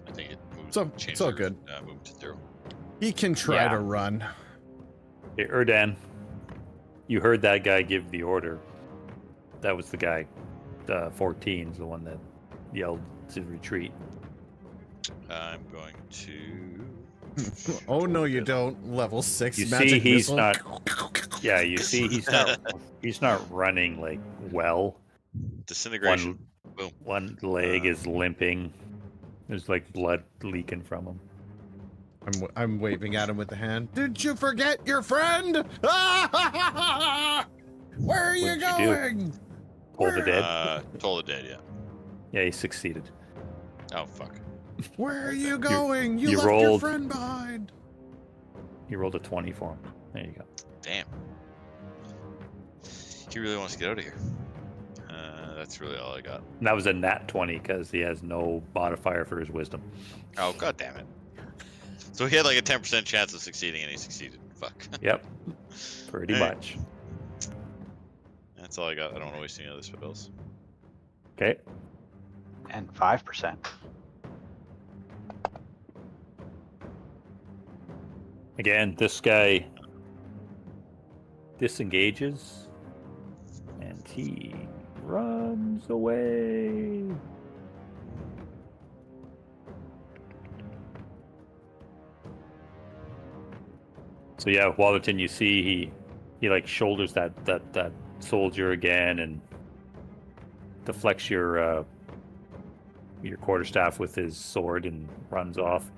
I think it moves. So- changes it's all your, good. Move to 0. He can try Yeah. to run. Hey, Erdan, you heard that guy give the order. That was the guy, 14, the one that yelled to retreat. I'm going to. Oh no, you don't. Level 6 You magic see, he's missile. not. Yeah, you see, he's not running like well. Disintegration. Boom. One leg is limping. There's like blood leaking from him. I'm waving at him with the hand. Did you forget your friend? Where are you What'd you do? going? Toll the dead. Toll the dead, yeah. Yeah, he succeeded. Oh, fuck. Where are you going? You you left your rolled- friend behind. He rolled a 20 for him. There you go. Damn. He really wants to get out of here. That's really all I got. And that was a nat 20 because he has no modifier for his wisdom. Oh, god damn it. So he had like a 10% chance of succeeding and he succeeded. Fuck. Yep, pretty Hey. much. That's all I got. I don't want to waste any other spells. Okay. And 5%. Again, this guy disengages and he runs away. So yeah, Wallerton, you see he like shoulders that soldier again and deflects your quarterstaff with his sword and runs off.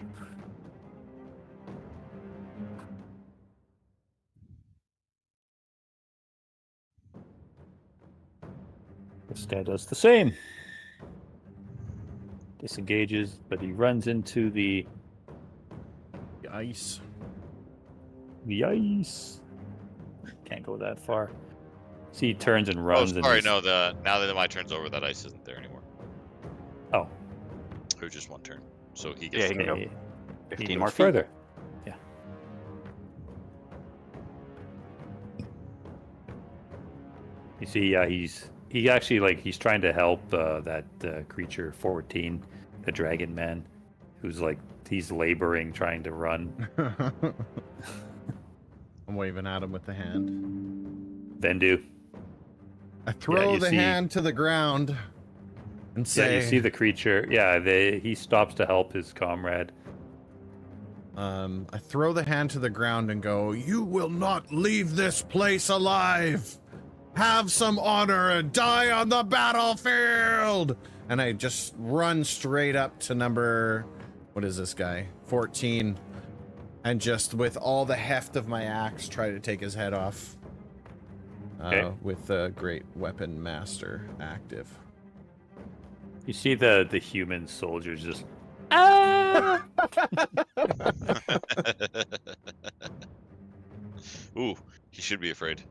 This guy does the same. Disengages, but he runs into the Ice. ice. Can't go that far. See, he turns and Oh, runs. and sorry. he's- No, now that my turn's over, that ice isn't there anymore. Oh, It was just one turn. So he Yeah, gets he can go okay. He 15 goes more feet. further. Yeah. You see, he actually like he's trying to help that creature 14, the dragon man, who's like he's laboring trying to run. I'm waving at him with the hand. Vendu. I throw you the see- hand to the ground and Yeah, say, you see the creature. Yeah, he stops to help his comrade. I throw the hand to the ground and go, "You will not leave this place alive. Have some honor and die on the battlefield." And I just run straight up to number, what is this guy? 14. And just with all the heft of my axe, try to take his head off. Okay. With the great weapon master active. You see the human soldiers just ah! Ooh, he should be afraid.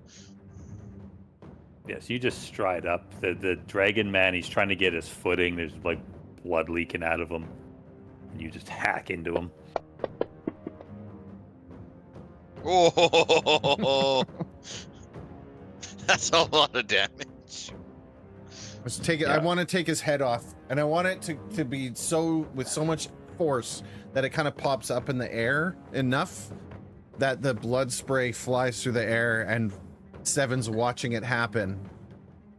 Yes, you just stride up. The dragon man, he's trying to get his footing. There's like blood leaking out of him. And you just hack into him. Oh, that's a lot of damage. Let's take it. I want to take his head off, and I want it to be with so much force that it kind of pops up in the air enough that the blood spray flies through the air, and Seven's watching it happen.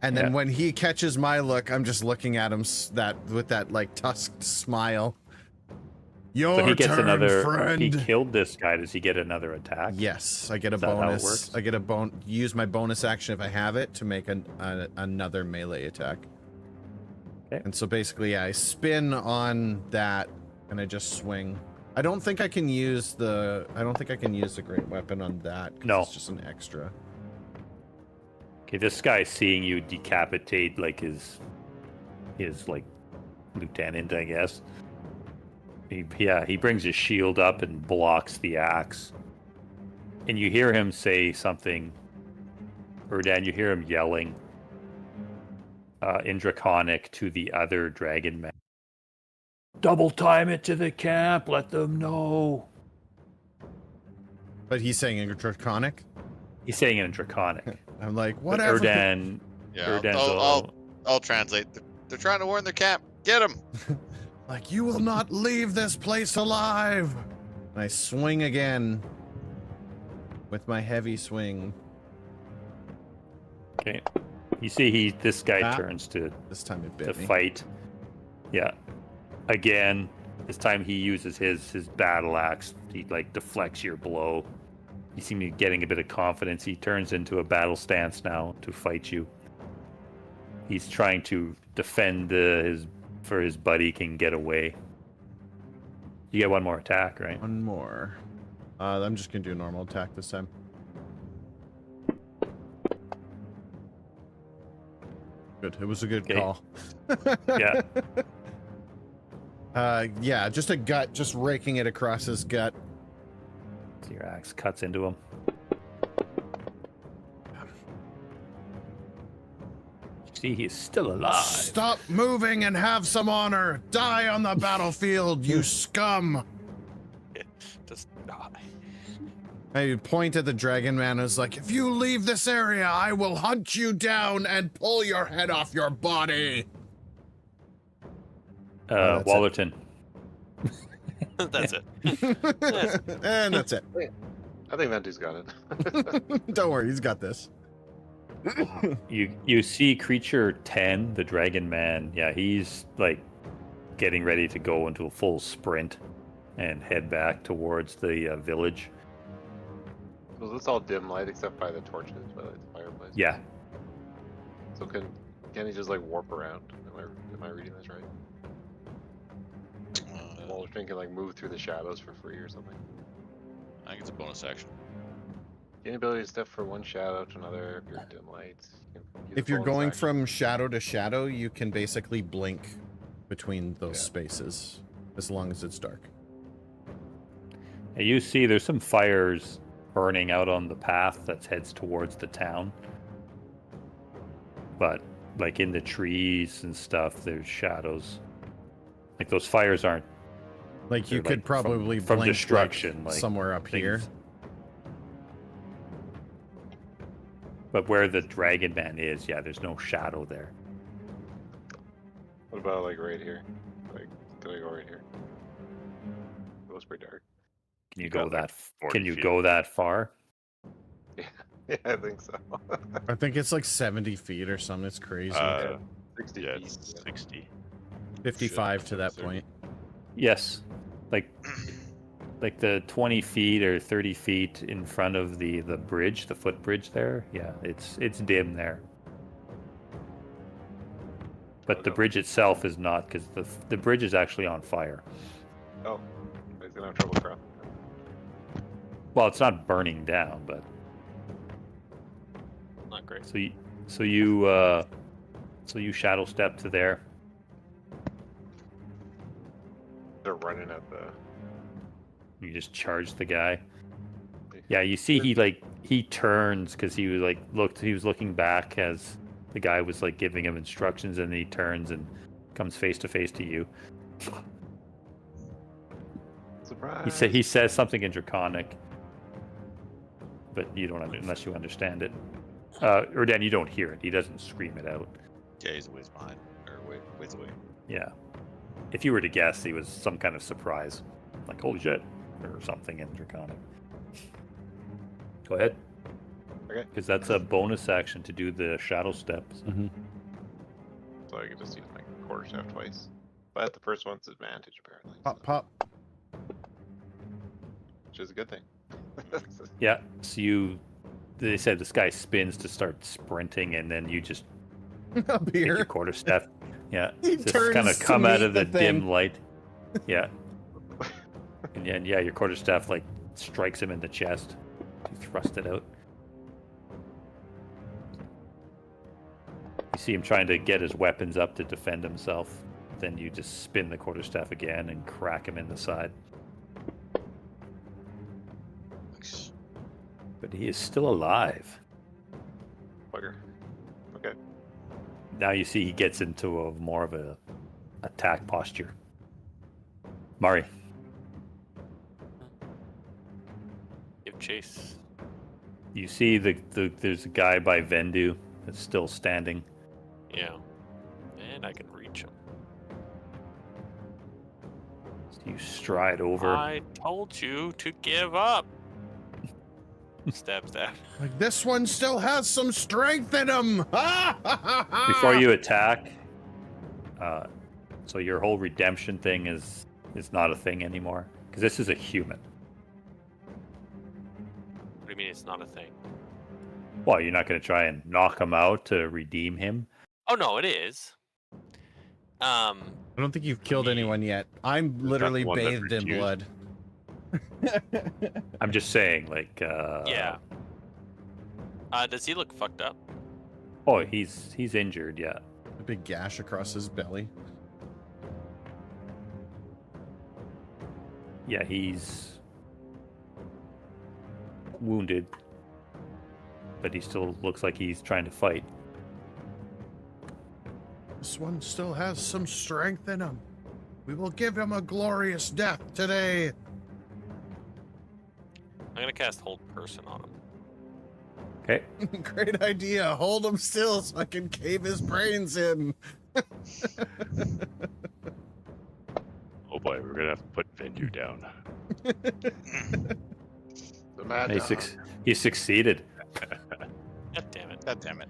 And then Yeah. when he catches my look, I'm just looking at him with that like tusked smile. Your So he gets turn, another. friend. He killed this guy. Does he get another attack? Yes, I get a Is that how it bonus. works? I get a use my bonus action if I have it to make another melee attack. Okay. And so basically, I spin on that and I just swing. I don't think I can use the great weapon on that. 'Cause No. it's just an extra. Okay, this guy's seeing you decapitate like his like lieutenant, I guess. He brings his shield up and blocks the axe. And you hear him say something, or Dan, you hear him yelling in Draconic to the other dragon man. Double time it to the camp, let them know. But he's saying in Draconic. He's saying it in Draconic. I'm like, But whatever. Erdan, Yeah, Erdan's I'll translate. They're trying to warn their camp. Get them. Like, you will not leave this place alive. And I swing again with my heavy swing. okay. You see, this guy Ah. turns to This time it to bit me. fight. Yeah. Again, this time he uses his battle axe. He like deflects your blow. You seem to be getting a bit of confidence. He turns into a battle stance now to fight you. He's trying to defend his buddy can get away. You get one more attack, right? One more. I'm just gonna do a normal attack this time. Good. It was a good Okay. call. Yeah. Yeah, just a gut, just raking it across his gut. So your axe cuts into him. See, he's still alive. Stop moving and have some honor. Die on the battlefield, you scum. Just die. I point at the dragon man. I was like, if you leave this area, I will hunt you down and pull your head off your body. that's it. Wallerton. That's it. And that's it. I think Ventu's got it. Don't worry, he's got this. You see creature 10, the dragon man. Yeah, he's like getting ready to go into a full sprint and head back towards the village. Was this all dim light except by the torches by the fireplace? Yeah. So can he just like warp around? Am I reading this right? Wallerton can like move through the shadows for free or something. I think it's a bonus action. Gain ability to step from one shadow to another if you're in dim light. You can use If a you're bonus going action. from shadow to shadow, you can basically blink between those Yeah. spaces as long as it's dark. And you see there's some fires burning out on the path that heads towards the town. But like in the trees and stuff, there's shadows. Like those fires aren't Like you They're, could like, from- probably from blink destruction, like, somewhere up here. things. But where the dragon man is, yeah, there's no shadow there. What about like right here? Like, can I go right here? It was pretty dark. Can you You go got, like, that? 40 Can you feet. go that far? Yeah, I think so. I think it's like 70 feet or something. It's crazy. 60 Yeah, feet. it's 60. 55 to that Sure. point. Yes, like the 20 feet or 30 feet in front of the bridge, the footbridge there. Yeah, it's dim there. But the no. bridge itself is not, because the bridge is actually on fire. Oh, he's gonna have trouble crossing. Well, it's not burning down, but Not great. so you shadow step to there. They're running at the. You just charge the guy. Yeah, you see he turns because he was looking back as the guy was like giving him instructions, and then he turns and comes face to face to you. Surprise. He says something in Draconic, but you don't unless you understand it. Or Dan, you don't hear it. He doesn't scream it out. Yeah, he's a ways behind. Or ways away. Yeah. If you were to guess, he was some kind of surprise, like holy shit, or something in Draconic. Go ahead. Okay. Because that's a bonus action to do the shadow steps. So I can just use my quarterstaff twice. But the first one's advantage apparently. Pop, so- pop. Which is a good thing. Yeah. So they said this guy spins to start sprinting, and then you just Up take your here. quarterstaff. Yeah. He Just turns kind of to come out meet of the the dim thing. light. Yeah. And yeah, your quarterstaff like strikes him in the chest. You thrust it out. You see him trying to get his weapons up to defend himself. Then you just spin the quarterstaff again and crack him in the side. Nice. But he is still alive. Bugger. Okay. Now you see he gets into a more of a attack posture. Mari, Give chase. you see there's a guy by Vendu that's still standing. Yeah. And I can reach him. So you stride over. I told you to give up. Stab, stab. Like, this one still has some strength in him. Before you attack, so your whole redemption thing is not a thing anymore because this is a human. What do you mean it's not a thing? Well, you're not going to try and knock him out to redeem him. Oh no, it is. I don't think you've killed Me. anyone yet. I'm literally one that bathed in refused? blood. I'm just saying, like, Yeah. Does he look fucked up? Oh, he's injured, yeah. A big gash across his belly. Yeah, he's wounded, but he still looks like he's trying to fight. This one still has some strength in him. We will give him a glorious death today. I'm gonna cast Hold Person on him. Okay. Great idea. Hold him still so I can cave his brains in. Oh boy, we're gonna have to put Vendu down. The mad He, dog. he succeeded. God damn it. God damn it.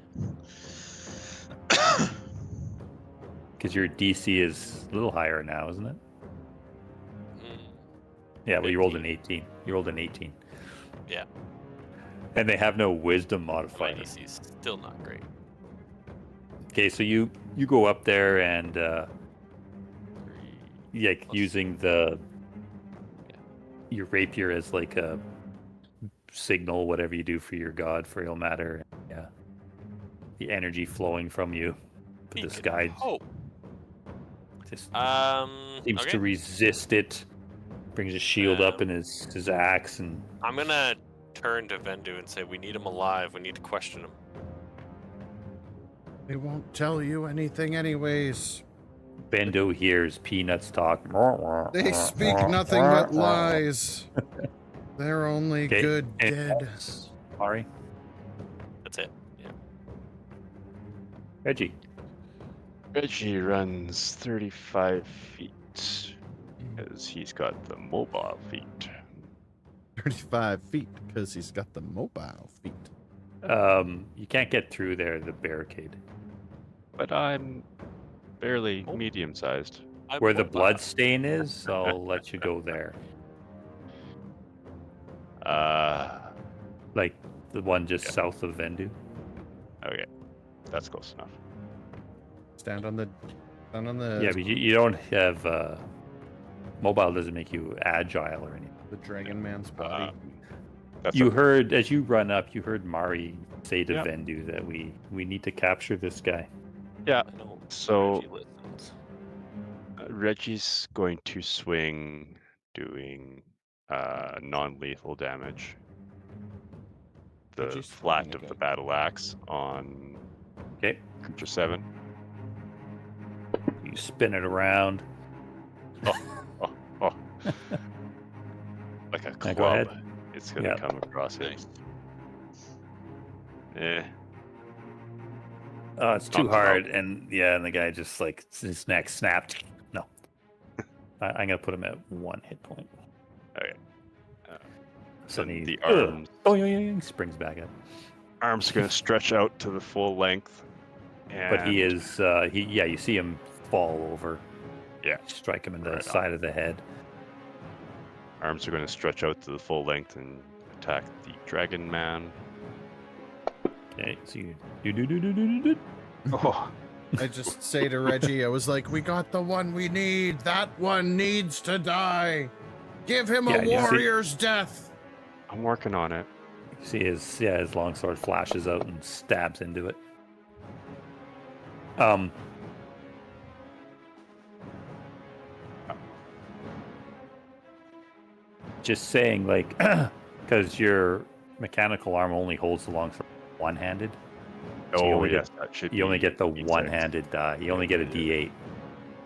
Because your DC is a little higher now, isn't it? Mm, Yeah, well, you rolled an 18. You rolled an 18. Yeah. And they have no wisdom my modifier. DC is still not great. Okay, so you go up there and yeah, Plus- using your rapier as like a signal, whatever you do for your god, for it'll matter. Yeah, the energy flowing from you. But He this can guy hope. just seems Okay. to resist it. Brings his shield up and his axe, and I'm gonna turn to Vendu and say, we need him alive. We need to question him. They won't tell you anything anyways. Bendo hears Peanuts talk. They speak nothing but lies. They're only Okay, good and- dead. Sorry, That's it. Yeah. Reggie. Reggie runs 35 feet because he's got the mobile feet. 35 feet because he's got the mobile feet. You can't get through there, the barricade. But I'm barely medium-sized. I Where the pulled blood that. stain is, I'll let you go there. Like the one just Yeah. south of Vendu. Okay, that's close enough. Stand on the. Yeah, but you don't have mobile. Doesn't make you agile or anything. The Dragon Man's body. That's You a- heard as you run up. You heard Mari say to Yeah. Vendu that we need to capture this guy. yeah. I know So Reggie listens. Reggie's going to swing, doing non-lethal damage. The Reggie's flat swinging of the again. battle axe on Okay, creature 7. you spin it around. Oh. Like a Now go ahead. club. It's gonna Yeah. come across it. Nice. Oh, it's too Knocks him hard, and the guy just like his neck snapped. No, I'm gonna put him at 1 hit point. Okay. So And he the arms. Oh, yeah, springs back up. Arms are going to stretch out to the full length. And But he is, you see him fall over. Yeah. Strike him in the Right on. side of the head. Arms are going to stretch out to the full length and attack the Dragon Man. Okay, so you Oh, I just say to Reggie, I was like, we got the one we need. That one needs to die. Give him Yeah, a you see- warrior's death. I'm working on it. You see his longsword flashes out and stabs into it. Just saying, like, because your mechanical arm only holds the longsword one-handed. So you Oh, only yes, that should You only be get the D6. one-handed die. You only get a D8,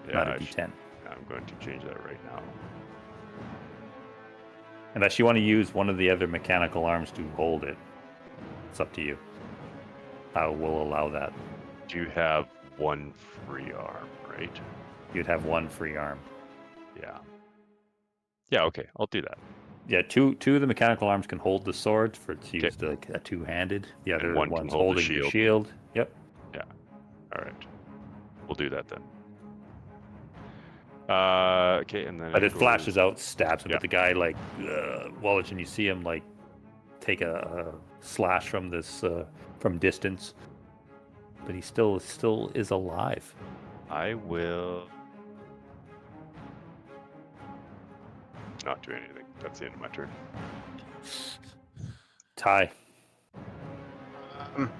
Yeah, not a I D10. I'm going to change that right now. Unless you want to use one of the other mechanical arms to hold it. It's up to you. I will allow that. You have one free arm, right? You'd have one free arm. Yeah. Yeah, okay, I'll do that. Yeah, two of the mechanical arms can hold the sword for it's used like a two-handed. The other one can one's hold the holding your shield. shield. Yep. All right. We'll do that then. Okay, and then But I it go- flashes out, stabs him. Yeah. But the guy like Wallach, and you see him like take a slash from this from distance. But he still is alive. I will not do anything. That's the end of my turn. Ty, Um,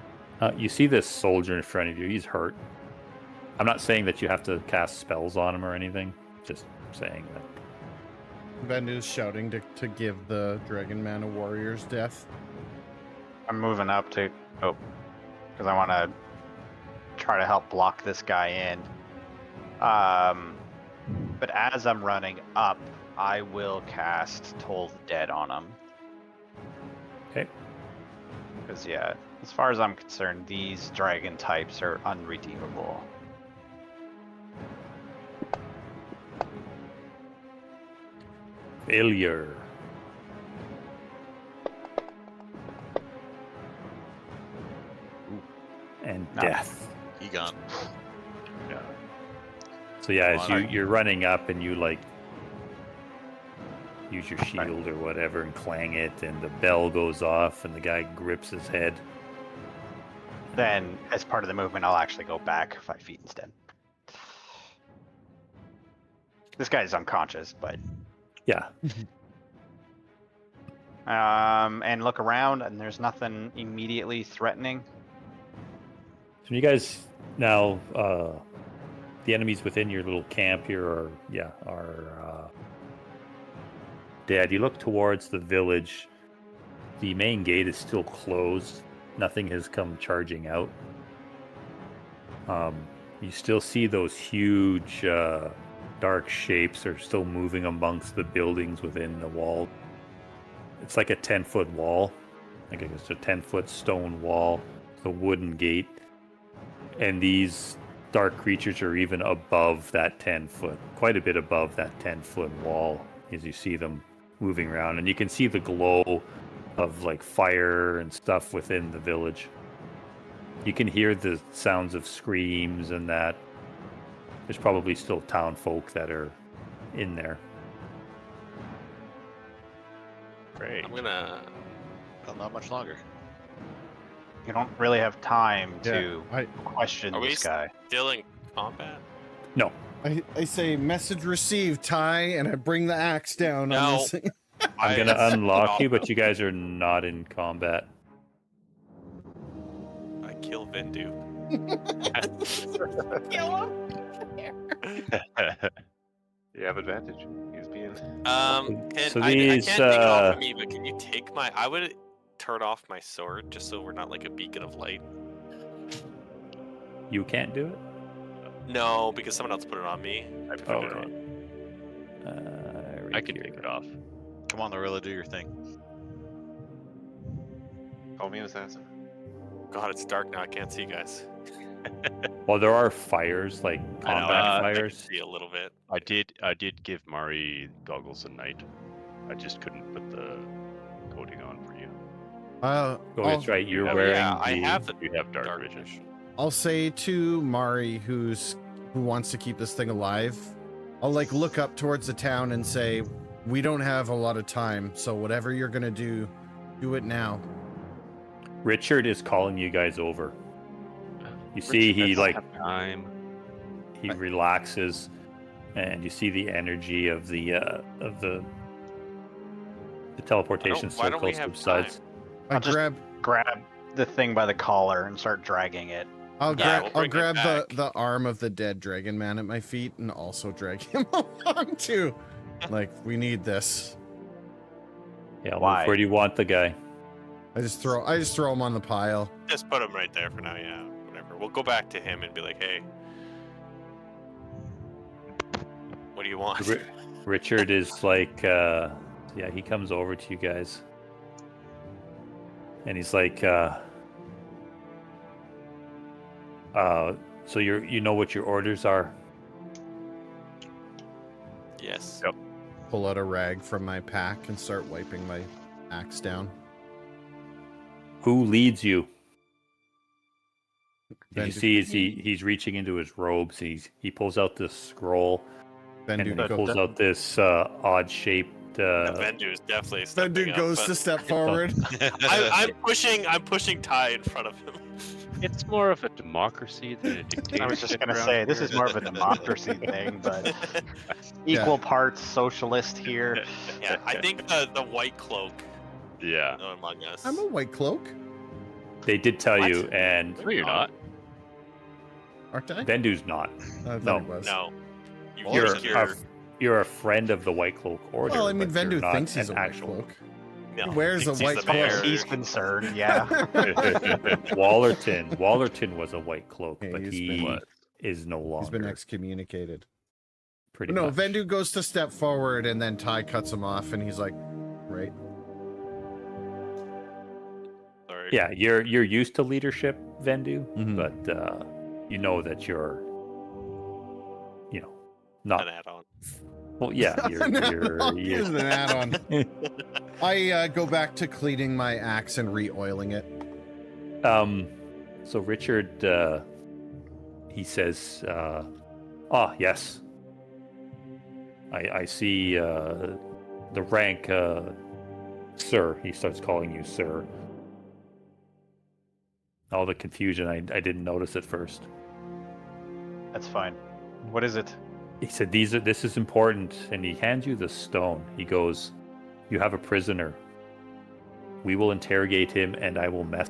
you see this soldier in front of you. He's hurt. I'm not saying that you have to cast spells on him or anything. Just saying that. Bendu's shouting to give the Dragon Man a warrior's death. I'm moving up to because I want to try to help block this guy in. But as I'm running up, I will cast Toll the Dead on him. Okay. Because yeah, as far as I'm concerned, these dragon types are unredeemable. Failure. And No. death. He gone. Yeah. So yeah, as Alright. you're running up and you like use your shield or whatever and clang it, and the bell goes off and the guy grips his head. Then, as part of the movement, I'll actually go back 5 feet instead. This guy's unconscious, but Yeah. and look around, and there's nothing immediately threatening. So you guys now, the enemies within your little camp here are dead. You look towards the village. The main gate is still closed. Nothing has come charging out. You still see those huge dark shapes are still moving amongst the buildings within the wall. It's like a 10-foot wall. Like it's a 10-foot stone wall. It's a wooden gate. And these dark creatures are even above that 10-foot, quite a bit above that 10-foot wall as you see them moving around. And you can see the glow of like fire and stuff within the village. You can hear the sounds of screams and that. There's probably still town folk that are in there. Great. I'm gonna. Well, not much longer. You don't really have time Yeah, to I- question Are we this guy. still in combat? No. I say message received, Ty, and I bring the axe down No. on this thing. I'm going to unlock you, but you guys are not in combat. I kill Vendu. You have advantage. He's being. Can So I these, can't take it off of me, but can you take my? I would turn off my sword just so we're not like a beacon of light. You can't do it? No, because someone else put it on me. I put it Okay. on. I can take it off. Come on, Lorilla, do your thing. Call me an assassin. God, it's dark now. I can't see, guys. Well, there are fires, like I know. combat I can fires. see a little bit. I did give Mari goggles at night. I just couldn't put the coating on for you. Uh, Oh, that's right. You're Yeah, wearing yeah, I the- have the You have dark dark vision. vision. I'll say to Mari, who wants to keep this thing alive, I'll like look up towards the town and say, we don't have a lot of time, so whatever you're gonna do it now. Richard is calling you guys over. You see, he Let's like have time. he relaxes, and you see the energy of the teleportation why don't we circle have subsides. I I'll just grab grab the thing by the collar and start dragging it. I'll Yeah, grab we'll I'll bring it grab back. the arm of the dead dragon man at my feet and also drag him along too. Like, we need this. Yeah, Why? where do you want the guy? I just throw him on the pile. Just put him right there for now. Yeah, whatever. We'll go back to him and be like, hey, what do you want? Richard is like, yeah, he comes over to you guys, and he's like, so you know what your orders are? Yes. Yep. Pull out a rag from my pack and start wiping my axe down. Who leads you? Then You see, as he's reaching into his robes, he pulls out this scroll, and then he pulls out this odd-shaped. Vendu is definitely Then stepping dude up, goes but to step forward. I'm pushing Ty in front of him. It's more of a democracy than a dictatorship. I was just gonna around say this here. is more of a democracy thing, but equal parts socialist here. Yeah, I think the white cloak Yeah. among us. I'm a white cloak, They did tell What? you, and No, you're not. aren't I? Vendu's not. I thought No. it was. No. You're You're you're a friend of the White Cloak Order. Well, I mean, but you're Vendu not thinks he's a an white actual. cloak. no, He wears a thinks he's white the As far as mayor. he's concerned, yeah. Wallerton was a White Cloak, Yeah, but he's he been- is no longer. He's been excommunicated. pretty No, much. Vendu goes to step forward and then Ty cuts him off and he's like, right. Sorry. Yeah, you're used to leadership, Vendu, Mhm. but you know that you're, not. An add-on. Well, yeah, Here's an add-on. I go back to cleaning my axe and re-oiling it. So Richard, he says, yes. I see the rank, sir. He starts calling you sir. All the confusion, I didn't notice at first. That's fine. What is it? He said, this is important, and he hands you the stone. He goes, you have a prisoner. We will interrogate him, and I will mess.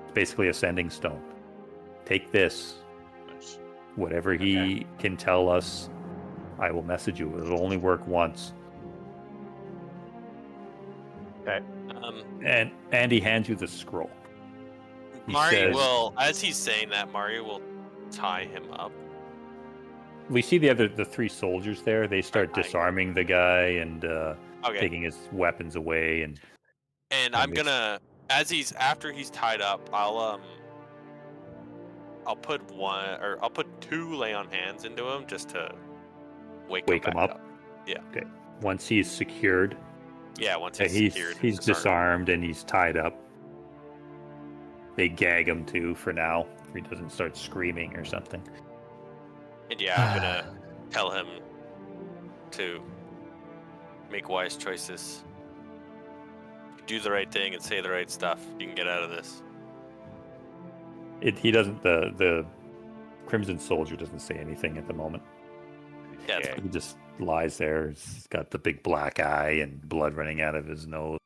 It's basically a sending stone. Take this. Nice. Whatever he can tell us, I will message you. It'll only work once. Um, And he hands you the scroll. He Mari says- will, as he's saying that, Mari will tie him up. We see the three soldiers there. They start Okay. disarming the guy and Okay. taking his weapons away. And And That I'm makes- gonna, after he's tied up, I'll put I'll put 2 lay on hands into him just to wake Wake him back up? Yeah. Okay. Once he's secured, Yeah, once he's he's secured. and disarmed and he's tied up. They gag him too for now. If he doesn't start screaming or something. And yeah, I'm gonna tell him to make wise choices. Do the right thing and say the right stuff. You can get out of this. He doesn't. The Crimson Soldier doesn't say anything at the moment. Yeah, it's Okay. fine. He just lies there. He's got the big black eye and blood running out of his nose.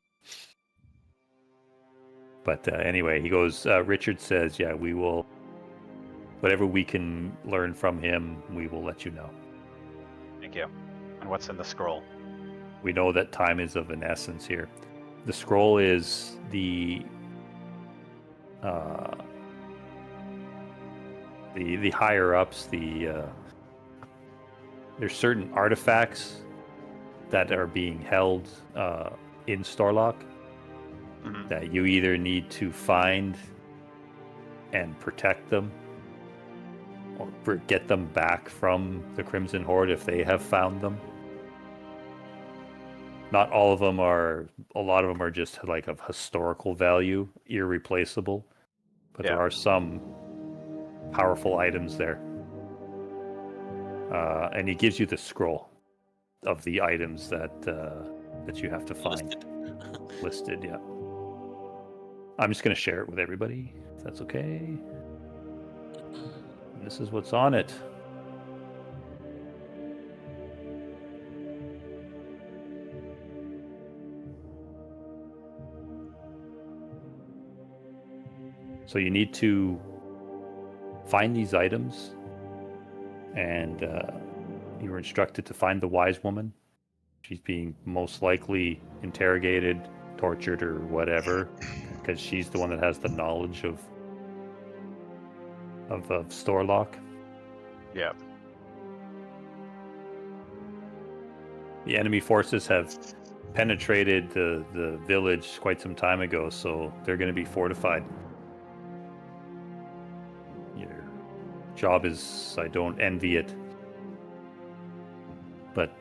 But anyway, he goes. Richard says, "Yeah, we will. Whatever we can learn from him, we will let you know. Thank you. And what's in the scroll? We know that time is of an essence here. The scroll is the higher ups. There's certain artifacts that are being held in Starlock Mhm. that you either need to find and protect them, or get them back from the Crimson Horde if they have found them. Not all of them are. A lot of them are just like of historical value, irreplaceable. But there Yeah. are some powerful items there. And he gives you the scroll of the items that you have to find listed. Yeah. I'm just gonna share it with everybody, if that's okay. And this is what's on it. So you need to find these items, and you were instructed to find the wise woman. She's being most likely interrogated, tortured, or whatever, because she's the one that has the knowledge of Storelock. Yeah. The enemy forces have penetrated the village quite some time ago, so they're going to be fortified. Your job is, I don't envy it, but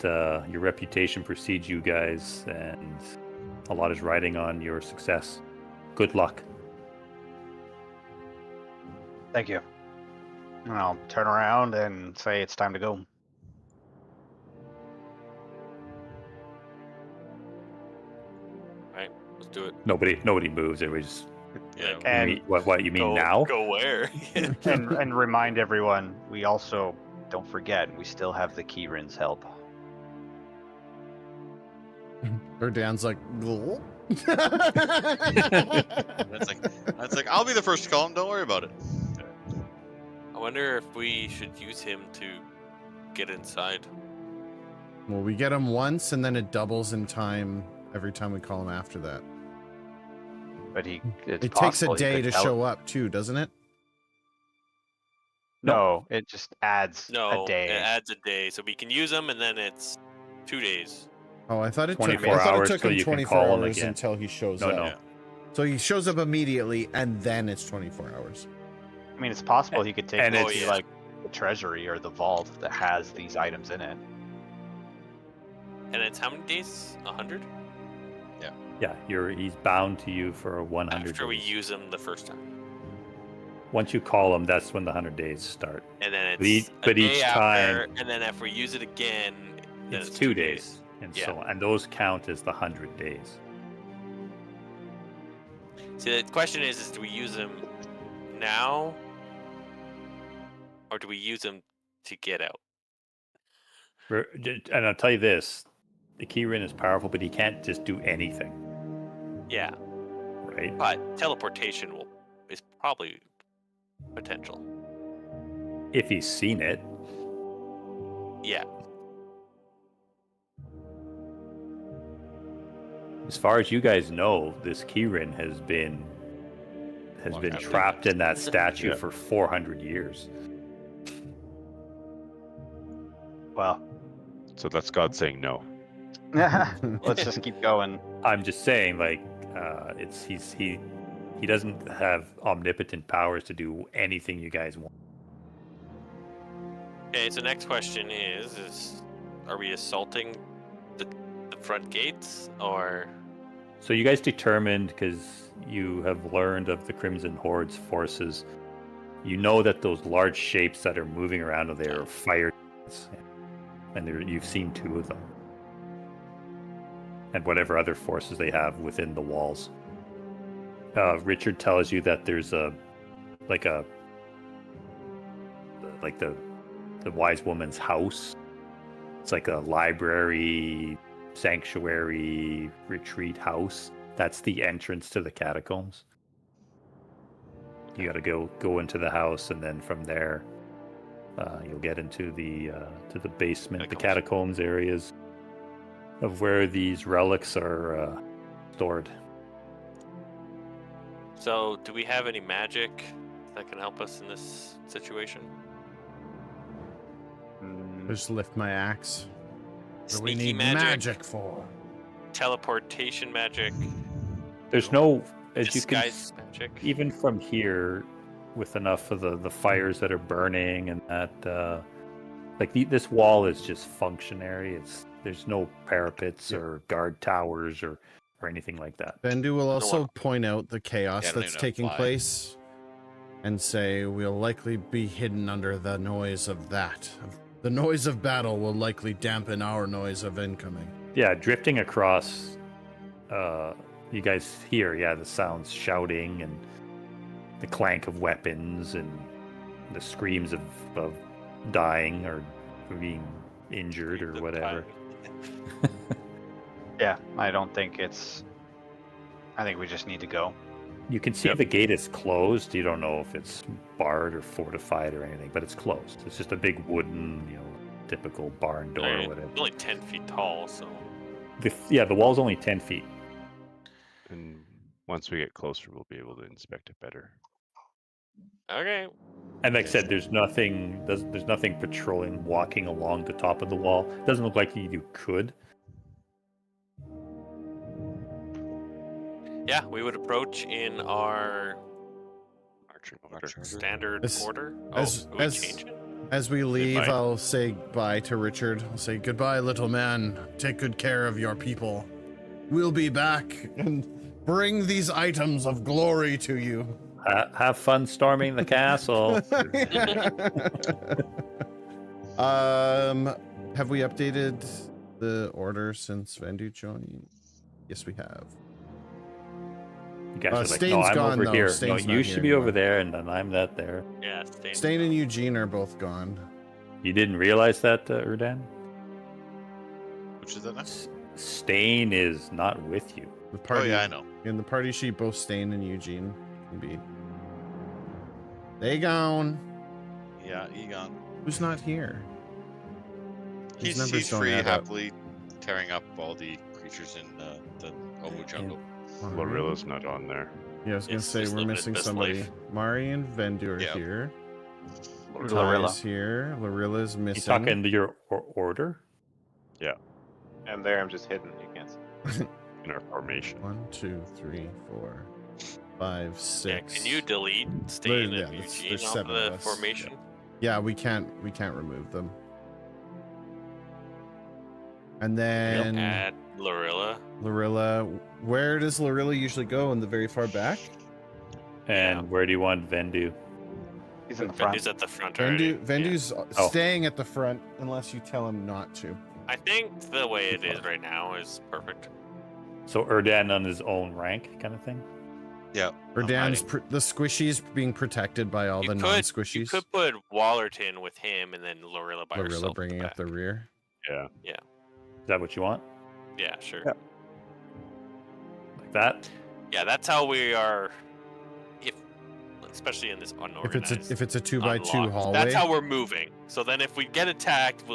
your reputation precedes you guys, and a lot is riding on your success. Good luck. Thank you. And I'll turn around and say it's time to go. Right, let's do it. Nobody moves. Everybody's. Yeah. And What you mean now? Go where? and remind everyone, we also don't forget we still have the Kieran's help. Or Dan's like, That's like I'll be the first to call him. Don't worry about it. I wonder if we should use him to get inside. well, we get him once, and then it doubles in time every time we call him after that. But It takes a day to show up too, doesn't it? No, it just adds No, a day. it adds a day, so we can use him, and then it's 2 days. Oh, I thought it took 24 hours till him you can 24 call him hours again. until he shows No, up. no. Yeah. So he shows up immediately, and then it's 24 hours. I mean, it's possible he could take And it it's- to like the treasury or the vault that has these items in it. And it's how many days? 100? Yeah, he's bound to you for 100 After we days. use him the first time. Once you call him, that's when the 100 days start. And then But it's but a each day time- after, and then if we use it again, then It's 2 days, and Yeah. so on. And those count as the 100 days. So the question is do we use him now, or do we use him to get out? And I'll tell you this, the Keyrin is powerful, but he can't just do anything, Yeah, right? but teleportation is probably potential. If he's seen it. Yeah. As far as you guys know, this Keyrin has been Long time. trapped in that statue Yeah. for 400 years. Well, So that's God saying no. let's just keep going. I'm just saying, like, he doesn't have omnipotent powers to do anything you guys want. Okay, so next question is are we assaulting the front gates, or So you guys determined, because you have learned of the Crimson Horde's forces, you know that those large shapes that are moving around there are fire, and you've seen 2 of them, and whatever other forces they have within the walls. Richard tells you that there's the wise woman's house. It's like a library, sanctuary, retreat house. That's the entrance to the catacombs. You got to go into the house, and then from there, you'll get into the basement, the catacombs areas of where these relics are stored. so do we have any magic that can help us in this situation? Just lift my axe. What do we Sneaky need magic, for? teleportation magic, There's no, as you can, disguise magic. even from here, with enough of the fires that are burning and that Like this wall is just functionary. There's no parapets or guard towers or anything like that. Bendu will No also one- point out the chaos Yeah, I don't that's even know taking why. place and say we'll likely be hidden under the noise of that. The noise of battle will likely dampen our noise of incoming. Yeah, drifting across, you guys hear, the sounds shouting and the clank of weapons and the screams of dying or being injured or whatever. Yeah, I don't think it's. I think we just need to go. You can see the gate is closed. You don't know if it's barred or fortified or anything, but it's closed. It's just a big wooden, typical barn door or whatever. It's only 10 feet tall, so. The wall's only 10 feet. And once we get closer, we'll be able to inspect it better. Okay. And like I said, there's nothing patrolling, walking along the top of the wall. Doesn't look like you could. Yeah, we would approach in our Marching order. standard As- order. as- Oh, we as- change it? As we leave, Goodbye. I'll say bye to Richard. I'll say, goodbye, little man. Take good care of your people. We'll be back and bring these items of glory to you. Have fun storming the castle. Have we updated the order since Vendu joined? Yes, we have. You guys are like, Stain's no, I'm gone, over though. here. Stain's No, not you here should be anymore. over there, and then I'm that there. Yeah, Stain and Eugene are both gone. You didn't realize that, Erdan? Which is that now? Stain is not with you. The Oh party, yeah, I know. In the party sheet, both Stain and Eugene can be. They gone. Yeah, Egon. Who's not here? These He's numbers don't free, add up. happily tearing up all the creatures in the Omu jungle. Lorilla's not on there. Yeah, I was gonna It's say just we're living missing best somebody. life. Mari and Vendu are Yeah. here. Lorilla. Ty's here. Lorilla's You missing. talking to your order? I'm there. I'm just hidden. You can't see. In our formation. 1, 2, 3, 4, 5, Yeah, 6. can you delete Stain Yeah, and there's Eugene off 7 of the us. formation? Yeah, we can't remove them. And We'll then add Lorilla. Lorilla. Where does Lorilla usually go? In the very far back? And Yeah. where do you want Vendu? He's in the front. Vendu's at the front already. Vendu's Oh. staying at the front unless you tell him not to. I think the way it is right now is perfect. So Erdan on his own rank kind of thing? Yeah. Or I'm Dan's hiding. the squishies being protected by all You the could- non-squishies. You could put Wallerton with him and then Lorilla by Lorilla herself. bringing up the rear. Yeah. Is that what you want? Yeah, sure. Yeah. Like that? Yeah, that's how we are. Especially in this If unorganized. it's a 2x2 unlocked. hallway, That's how we're moving. So then, if we get attacked,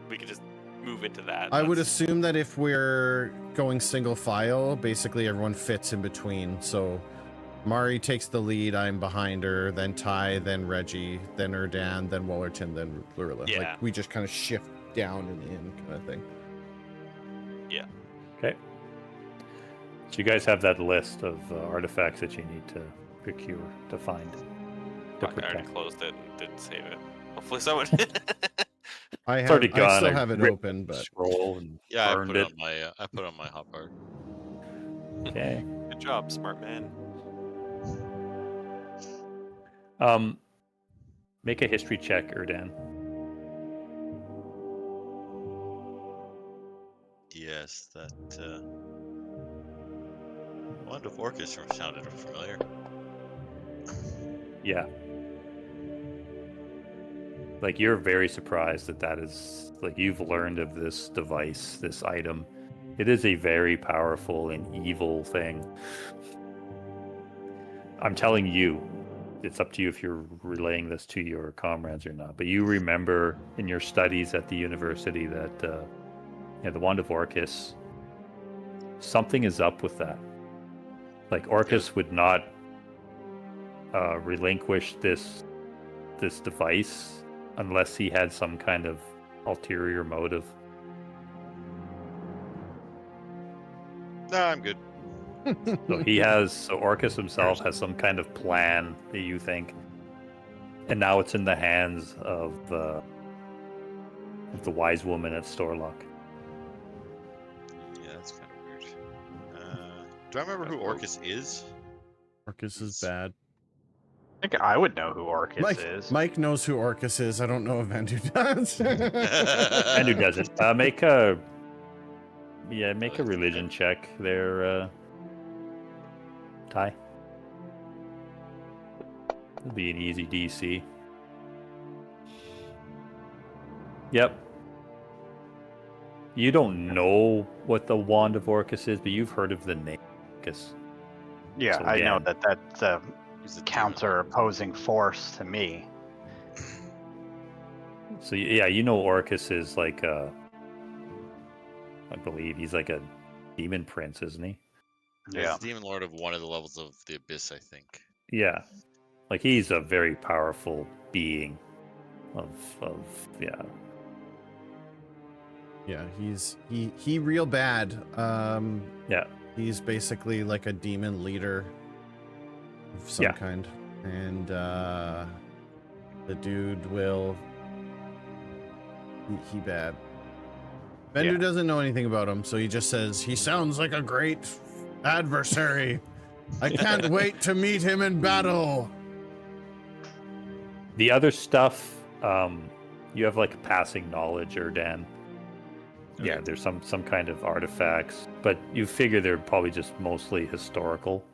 we can just move into that. I would That's- assume that if we're going single file, basically everyone fits in between. So Mari takes the lead, I'm behind her, then Ty, then Reggie, then Erdan, then Wallerton, then Lorilla. Yeah. Like we just kind of shift down and in kind of thing. Okay. So you guys have that list of artifacts that you need to procure, to find, to Fuck, I already protect. closed it and didn't save it. Hopefully someone. I It's already I gone. still I have it ripped open, but Scroll and Yeah, I burned put it. it on my hotbar. Okay. Good job, smart man. Make a history check, Erdan. Yes, that Wand of Orchestra sounded familiar. Yeah. Like you're very surprised that is like you've learned of this device, this item. It is a very powerful and evil thing. I'm telling you, it's up to you if you're relaying this to your comrades or not. But you remember in your studies at the university that the Wand of Orcus, something is up with that. Like Orcus would not relinquish this device unless he had some kind of ulterior motive. No, I'm good. So Orcus himself has some kind of plan that you think, and now it's in the hands of with the wise woman at Storelock. Yeah, that's kind of weird. Do I remember who Orcus is? Orcus is bad. I think I would know who Orcus is. Mike knows who Orcus is. I don't know if Andrew does. And who doesn't? Make a religion check there, Ty. It'll be an easy DC. Yep. You don't know what the Wand of Orcus is, but you've heard of the name Orcus. Yeah, So I know again- that's a He's a counter opposing force to me. So yeah, you know Orcus is like I believe he's like a demon prince, isn't he? He's Yeah. the demon lord of one of the levels of the abyss, I think. Yeah. Like he's a very powerful being of yeah. Yeah, he real bad. Yeah. He's basically like a demon leader of some Yeah. kind. And the dude will he bad. Bendu Yeah. doesn't know anything about him, so he just says he sounds like a great adversary. I can't wait to meet him in battle. The other stuff, you have like a passing knowledge, Erdan. Yeah, Okay. there's some kind of artifacts, but you figure they're probably just mostly historical.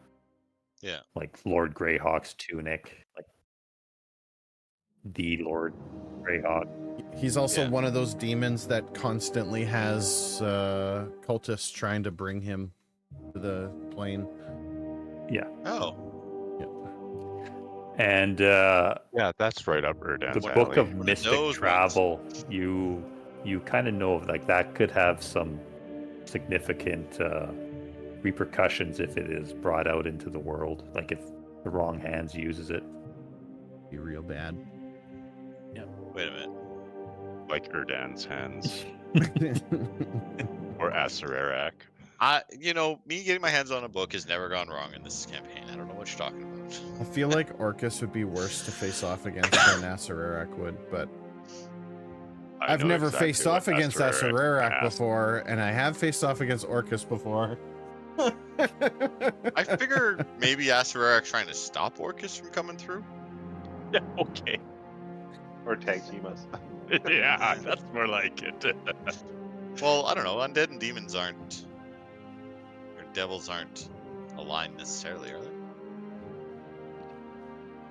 Yeah. Like Lord Greyhawk's tunic, like the Lord Greyhawk. He's also Yeah. one of those demons that constantly has cultists trying to bring him to the plane. Oh, And Yeah, that's right up Erdan's the Book alley. of Mystic those ones. Travel, you kind of know like that could have some significant repercussions if it is brought out into the world. Like if the wrong hands uses it. Be real bad. wait a minute. Like Erdan's hands or Asererak. Me getting my hands on a book has never gone wrong in this campaign. I don't know what you're talking about. I feel like Orcus would be worse to face off against than Asererak would, but I I've know never exactly faced what off against Asererak asked. before, and I have faced off against Orcus before. I figure maybe Asererak trying to stop Orcus from coming through. Yeah, okay. Or tag team us. Yeah, that's more like it. Well, I don't know. Undead and demons aren't, or devils aren't aligned necessarily, are they?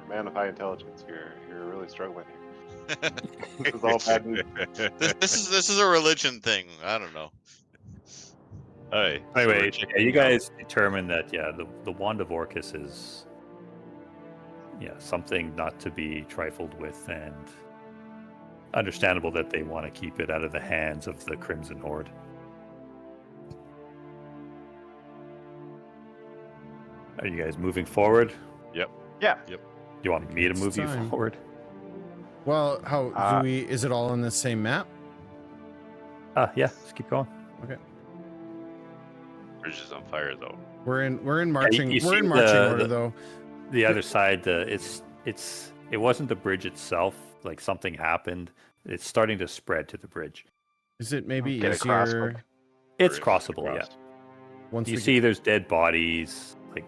Man of high intelligence, you're really struggling here. This is all bad news. This is a religion thing. I don't know. Hey, Anyway, so we're yeah, you checking out- guys determine that the Wand of Orcus is something not to be trifled with, and understandable that they want to keep it out of the hands of the Crimson Horde. Are you guys moving forward? Yeah. Do you want me to It's move you time. forward? Well, how do we? Is it all on the same map? Yeah, let's keep going. Bridge is on fire though. We're in marching. you we're in see marching the- order the- though. The other side, it wasn't the bridge itself. Like something happened. It's starting to spread to the bridge. Is it maybe Get across, easier like- It's Bridge crossable, yeah. across. once You we see, there's dead bodies. Like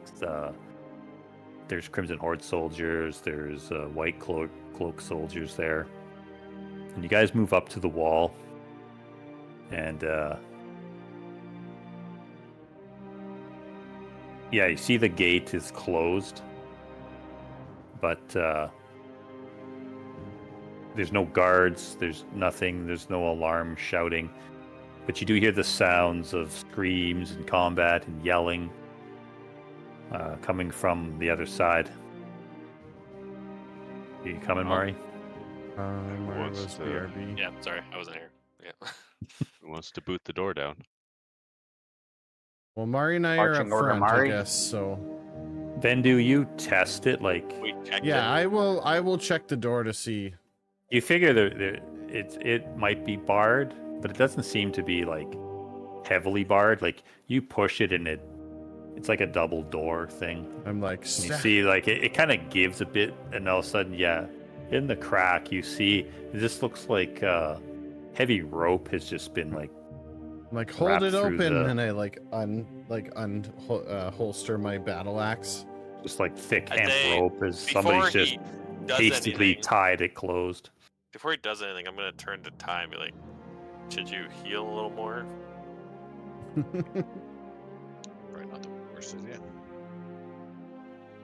there's Crimson Horde soldiers. There's white cloak soldiers there. And you guys move up to the wall, and you see the gate is closed, but there's no guards. There's nothing. There's no alarm shouting. But you do hear the sounds of screams and combat and yelling coming from the other side. Are you coming, Mari? where wants was to- BRB? Yeah, sorry, I wasn't here. Yeah. Who wants to boot the door down? Well, Mari and I are up Marching order, front, I Mari. guess. So Then do you test it? Like We checked yeah, it. I will check the door to see. you figure it might be barred, but it doesn't seem to be like heavily barred. Like you push it and it's like a double door thing. I'm like, And you "Sta- see, like it kind of gives a bit, and all of a sudden, in the crack, you see this looks like heavy rope has just been like Like hold wrapped it through open, the- and I holster my battle axe. just like thick I'd hemp say rope as before somebody's just he does hastily anything, tied it closed. before he does anything, I'm gonna turn to Ty and be like, "Should you heal a little more?" Probably not the worst idea.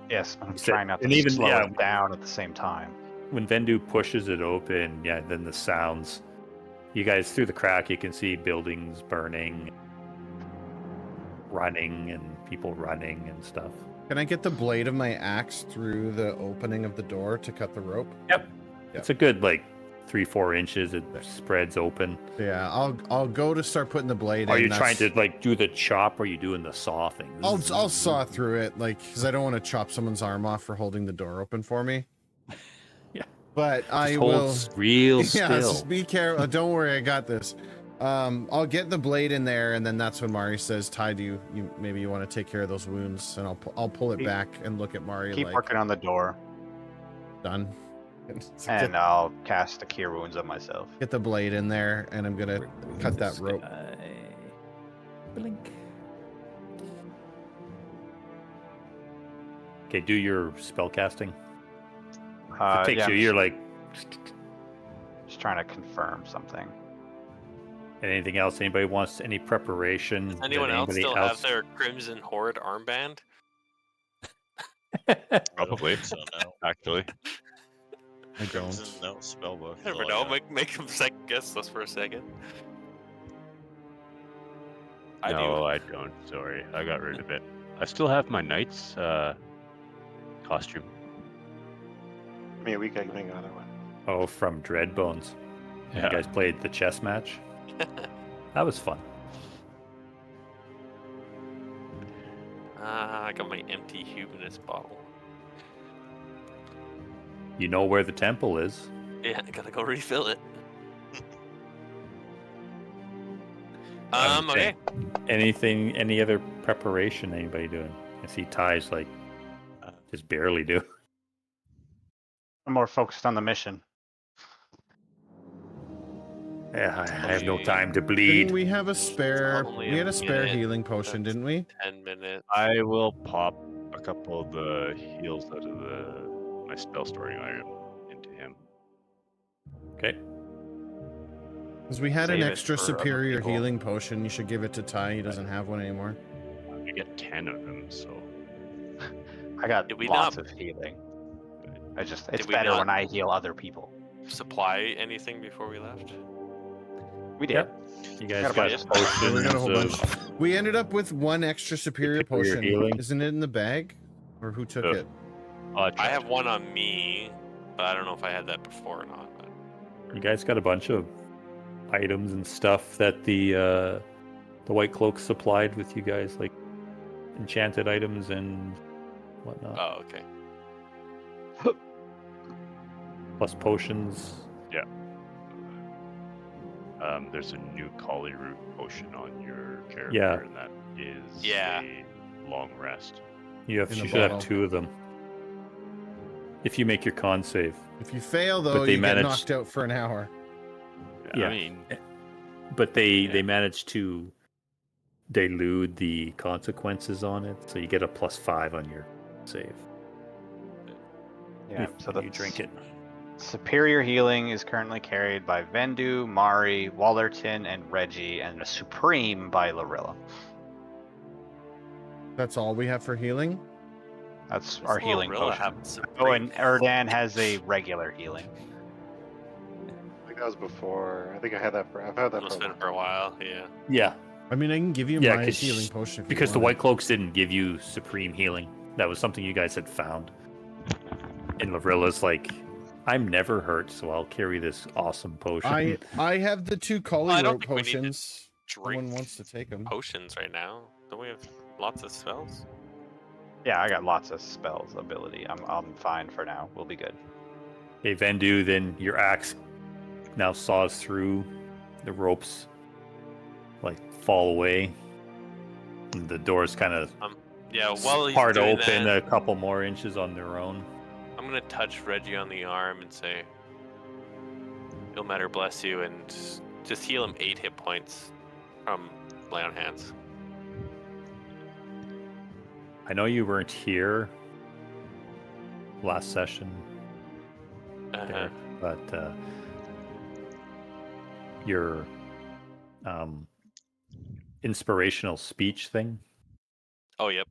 Yes, I'm You said- trying not to and even- slow yeah. it down at the same time. When Vendu pushes it open, yeah, then the sounds. You guys through the crack, you can see buildings burning, running, and people running and stuff. Can I get the blade of my axe through the opening of the door to cut the rope? Yep. It's a good like 3-4 inches. It spreads open. Yeah, I'll go to start putting the blade. Are in. you trying That's- to like do the chop, or are you doing the saw thing? I'll saw through it, like, because I don't want to chop someone's arm off for holding the door open for me. Yeah. But Just I hold will. real Yeah, still. just be careful. Don't worry, I got this. I'll get the blade in there, and then that's when Mari says, "Ty, do you maybe you want to take care of those wounds?" And I'll pull it Keep- back and look at Mari Keep like, working on the door, done. and I'll cast the Cure Wounds on myself. Get the blade in there, and I'm gonna cut that This rope. guy. Blink. Okay, do your spell casting. If it takes yeah, you, you're like, just trying to confirm something. anything else? Anybody wants any preparation? Does anyone else Anybody still have their Crimson Horde armband? Probably, So no. actually. I don't. No spellbook. I never know. Make him second guess us for a second. I No, do. I don't. Sorry, I got rid of it. I still have my knight's costume. Give me a week, I can make another one. Oh, from Dreadbones. Yeah. You guys played the chess match. That was fun. I got my empty Humanist bottle. You know where the temple is. Yeah, I gotta go refill it. I'm Okay. saying, any other preparation anybody doing? I see Ty's like, just barely do. I'm more focused on the mission. Yeah, I have no time to Didn't bleed. we have a spare? only We a had a spare minute. healing potion, That's- didn't we? 10 minutes. I will pop a couple of the heals out of my spell storing iron into him. Okay. Because we had an Save it extra for other superior people. healing potion. You should give it to Ty. He doesn't have one anymore. I get 10 of them, so I got Did we lots not- of healing. It's Did we better not- when I heal other people. Supply anything before we left? We did. Yep. You guys Got a got bunch of potions. Yeah, we got a whole bunch. of- We ended up with one extra superior Superior potion. healing. Isn't it in the bag? Or who took it? I have one on me, but I don't know if I had that before or not. But You guys got a bunch of items and stuff that the White Cloak supplied with you guys, like enchanted items and whatnot, oh, okay. plus potions. There's a new Kali root potion on your character, Yeah. and that is Yeah. a long rest. You In a should have bottle. 2 of them. If you make your con save. If you fail, though, they you get managed- knocked out for an hour. Yeah. I mean, But they Yeah. managed to delude the consequences on it, so you get a +5 on your save. Yeah. if So you the drink it. superior healing is currently carried by Vendu, Mari, Wallerton, and Reggie, and a supreme by Lorilla. That's all we have for healing? That's Does our healing Lorilla potion. have Oh, Supreme? and Erdan has a regular healing. I think that was before. I think I had that for. I've had that It's for. been for a while, yeah. Yeah, I mean, I can give you Yeah, my 'cause healing potion. If you because the want White it. Cloaks didn't give you supreme healing. That was something you guys had found. And Lorilla's like, I'm never hurt, so I'll carry this awesome potion. I have the 2 Kali I don't rope think we need to potions. No one Drink wants to take them. potions right now. Don't we have lots of spells? Yeah, I got lots of spells ability. I'm fine for now. We'll be good. Okay, Vendu, then your axe now saws through the ropes, like fall away. And the doors kind of Yeah, while he's part doing open that, a couple more inches on their own. I'm gonna touch Reggie on the arm and say, "Ilmater bless you," and Just heal him 8 hit points from lay on hands. I know you weren't here last session, Derek, but your inspirational speech thing, Oh, yep.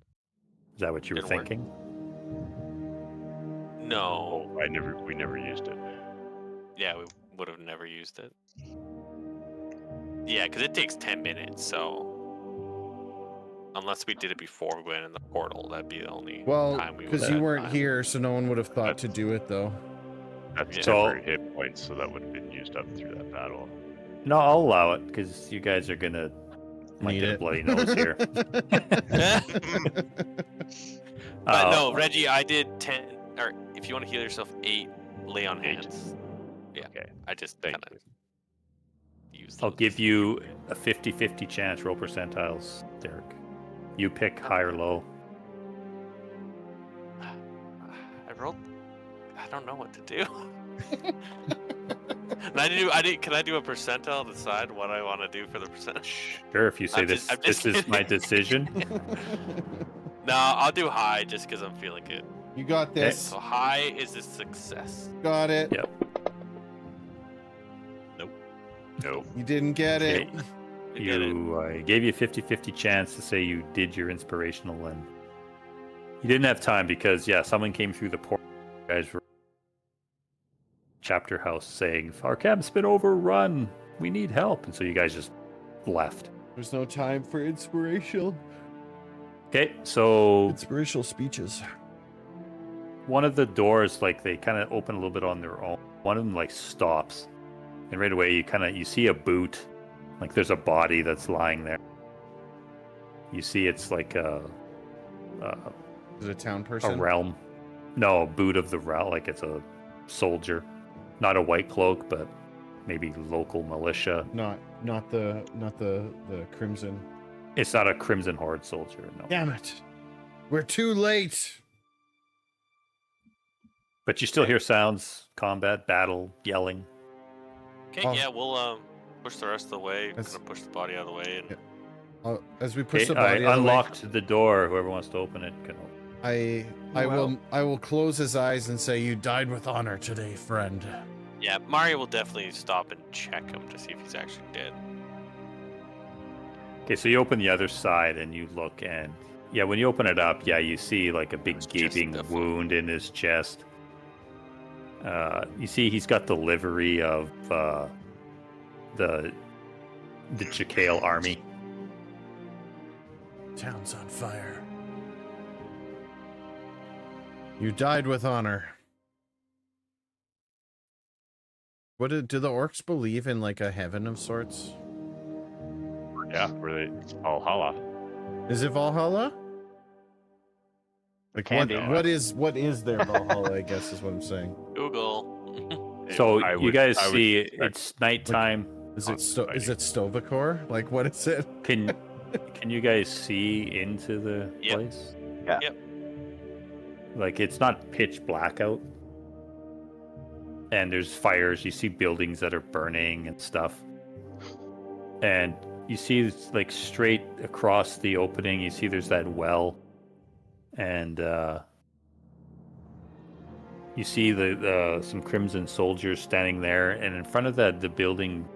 is that what you were Didn't work. thinking? No. Oh, we never used it. Yeah, we would have never used it. Yeah, because it takes 10 minutes, so unless we did it before we went in the portal, that'd be the only Well, time we would because you have weren't time. here, so no one would have thought to do it, though. That's Yeah. temporary hit points, so that would have been used up through that battle. No, I'll allow it because you guys are gonna Need get a it. bloody nose here. But no, Reggie, I did 10, or if you want to heal yourself, 8 lay on 8. hands. Yeah, Okay. I just Thank kind of used I'll those. give you a 50-50 chance. Roll percentiles, Derek. You pick high or low. I rolled. I don't know what to do. And can I do a percentile to decide what I want to do for the percentage? Sure, if you say I'm this, just- I'm just this is my kidding. decision. No, I'll do high just because I'm feeling good. You got this. So high is a success. Got it. Yep. No. You didn't get it. Okay. We get it. I gave you a 50-50 chance to say you did your inspirational, and you didn't have time because, yeah, someone came through the portal. You guys were chapter house saying, our camp's been overrun. We need help. And so you guys just left. There's no time for inspirational So speeches. one of the doors, like, they kind of open a little bit on their own. One of them, like, stops. And right away, you see a boot. Like, there's a body that's lying there. You see it's like a Is it a town person? realm. No, a boot of the realm. Like, it's a soldier. Not a white cloak, but maybe local militia. Not the crimson. It's not a Crimson Horde soldier, no. Damn it. We're too late. But you still hear sounds, combat, battle, yelling. Okay, Oh. yeah, we'll push the rest of the way. That's- Gonna push the body out of the way. And Yeah. As we push Okay, the I body out of the way, unlocked the door. Whoever wants to open it can open. I will close his eyes and say, you died with honor today, friend. yeah, Mario will definitely stop and check him to see if he's actually dead. Okay, so you open the other side and you look, and yeah, when you open it up, yeah, you see like a big His chest gaping definitely. wound in his chest. You see he's got the livery of the Jakale army. Town's on fire. You died with honor. Do the orcs believe in like a heaven of sorts? Yeah, it's Valhalla. Is it Valhalla? Like Can be. what is their Valhalla, I guess is what I'm saying. Google. So I you would- guys I would see expect- it's nighttime. Is it Stovacor? Like what is it? Can you guys see into the Yep. place? Yeah. Yep. Like it's not pitch black out. And there's fires, you see buildings that are burning and stuff. And you see it's like straight across the opening, you see there's that well. And you see the some crimson soldiers standing there, and in front of that the building,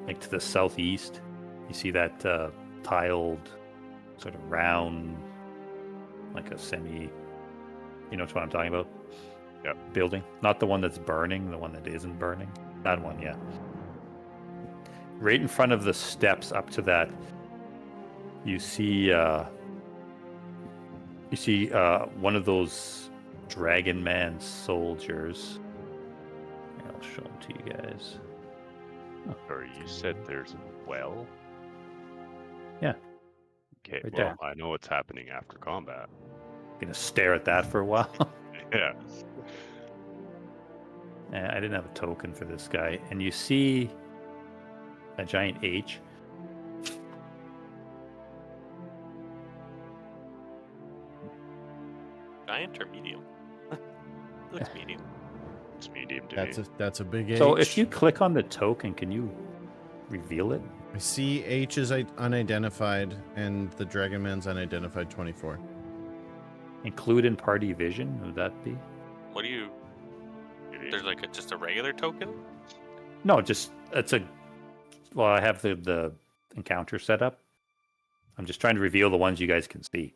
like to the southeast, you see that tiled sort of round, like a semi, you know what I'm talking about? Yep. Building, not the one that's burning, the one that isn't burning. That one, yeah. Right in front of the steps up to that, you see one of those Dragon Man soldiers. Here, I'll show them to you guys. Sorry, you said there's a well? Yeah. Okay, Right well, there. I know what's happening after combat. Gonna stare at that for a while. Yeah. I didn't have a token for this guy, and you see a giant H. Giant or medium? Looks medium. It's medium to me. That's a big H. So if you click on the token, can you reveal it. I see H is unidentified and the Dragon Man's unidentified 24. Include in party vision. Would that be? What do you? There's like just a regular token. No, just it's a. Well, I have the encounter set up. I'm just trying to reveal the ones you guys can see.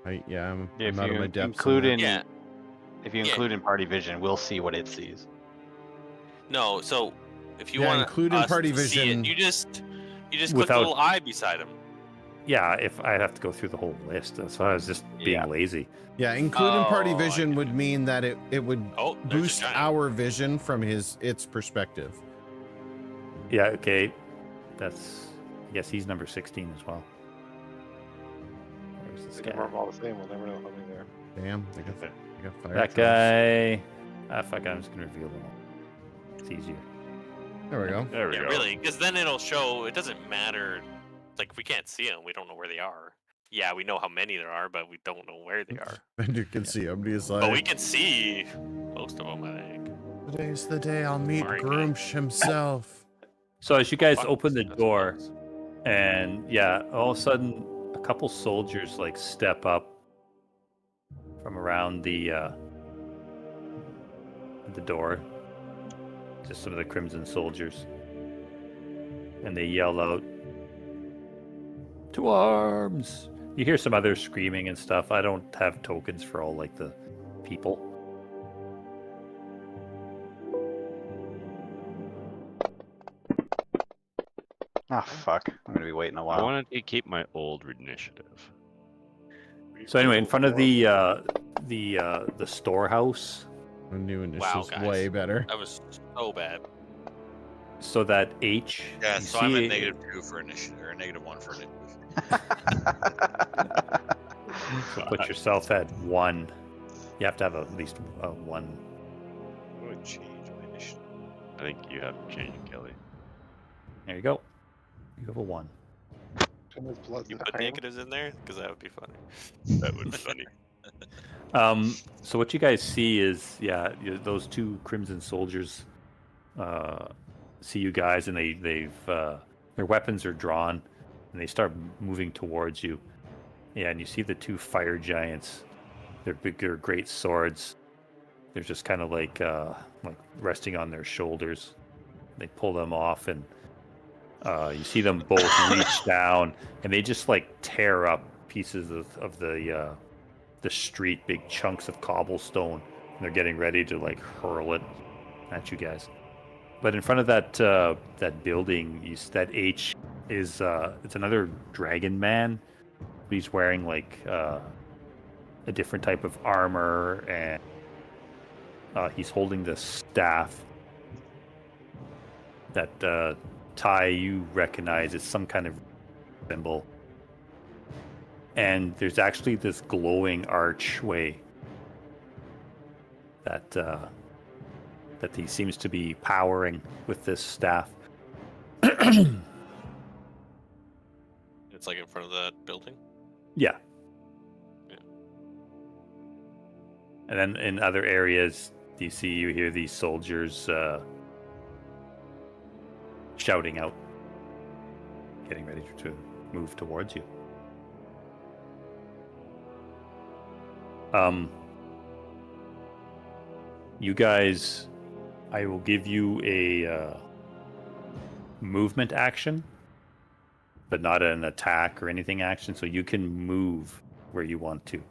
I'm If out of you my depths. include in, Yeah. if you include in party vision, we'll see what it sees. No, so if you Yeah, want include in us party to see vision- it, you just click Without- the little eye beside him. Yeah, if I'd have to go through the whole list, that's why I was just being Yeah. lazy. Yeah, include in party Oh, I vision get would mean that it would Oh, there's a boost giant. our vision from its perspective. Yeah, okay. That's. I guess he's number 16 as well. Where's this They can guy? run all the same. We'll never know how many there. Damn, they got fire. That trucks. guy. Ah, fuck, I'm just gonna reveal them all. It's easier. There we go. There we Yeah, go. really, because then it'll show. It doesn't matter. It's like if we can't see them, we don't know where they are. Yeah, we know how many there are, but we don't know where they are. And you can see him. He's But we like, can see most of them, I think. today's the day I'll meet Sorry, Groomsh himself. So as you guys Fuck, open the that's door, nuts. and yeah, all of a sudden, a couple soldiers like step up from around the door. Just some of the Crimson soldiers, and they yell out, "To arms!" You hear some others screaming and stuff. I don't have tokens for all like the people. Oh fuck! I'm gonna be waiting a I while. wanted to keep my old initiative. So anyway, in front of the storehouse, The new Wow, initiative's guys. way better. That was so bad. so that H. Yeah, you so I'm see at -2 for initiative, or -1 for initiative. So put yourself at 1. You have to have at least 1. I would change my initiative. I think you have to change it, Kelly. There you go. You have a 1. Turn his blood You into put iron. negatives in there because that would be funny. That would be funny. So what you guys see is, those two Crimson soldiers see you guys, and they've their weapons are drawn, and they start moving towards you. Yeah, and you see the two fire giants. They're bigger, great swords. They're just kind of like resting on their shoulders. They pull them off, and you see them both reach down, and they just like tear up pieces of the street, big chunks of cobblestone. And they're getting ready to like hurl it at you guys. But in front of that building, that H is it's another dragon man. He's wearing like a different type of armor, and he's holding this staff that Ty, you recognize as some kind of symbol. And there's actually this glowing archway that he seems to be powering with this staff. It's like in front of that building. Yeah. Yeah. And then in other areas, you hear these soldiers shouting out, getting ready to move towards you. You guys, I will give you a movement action, but not an attack or anything action, so you can move where you want to.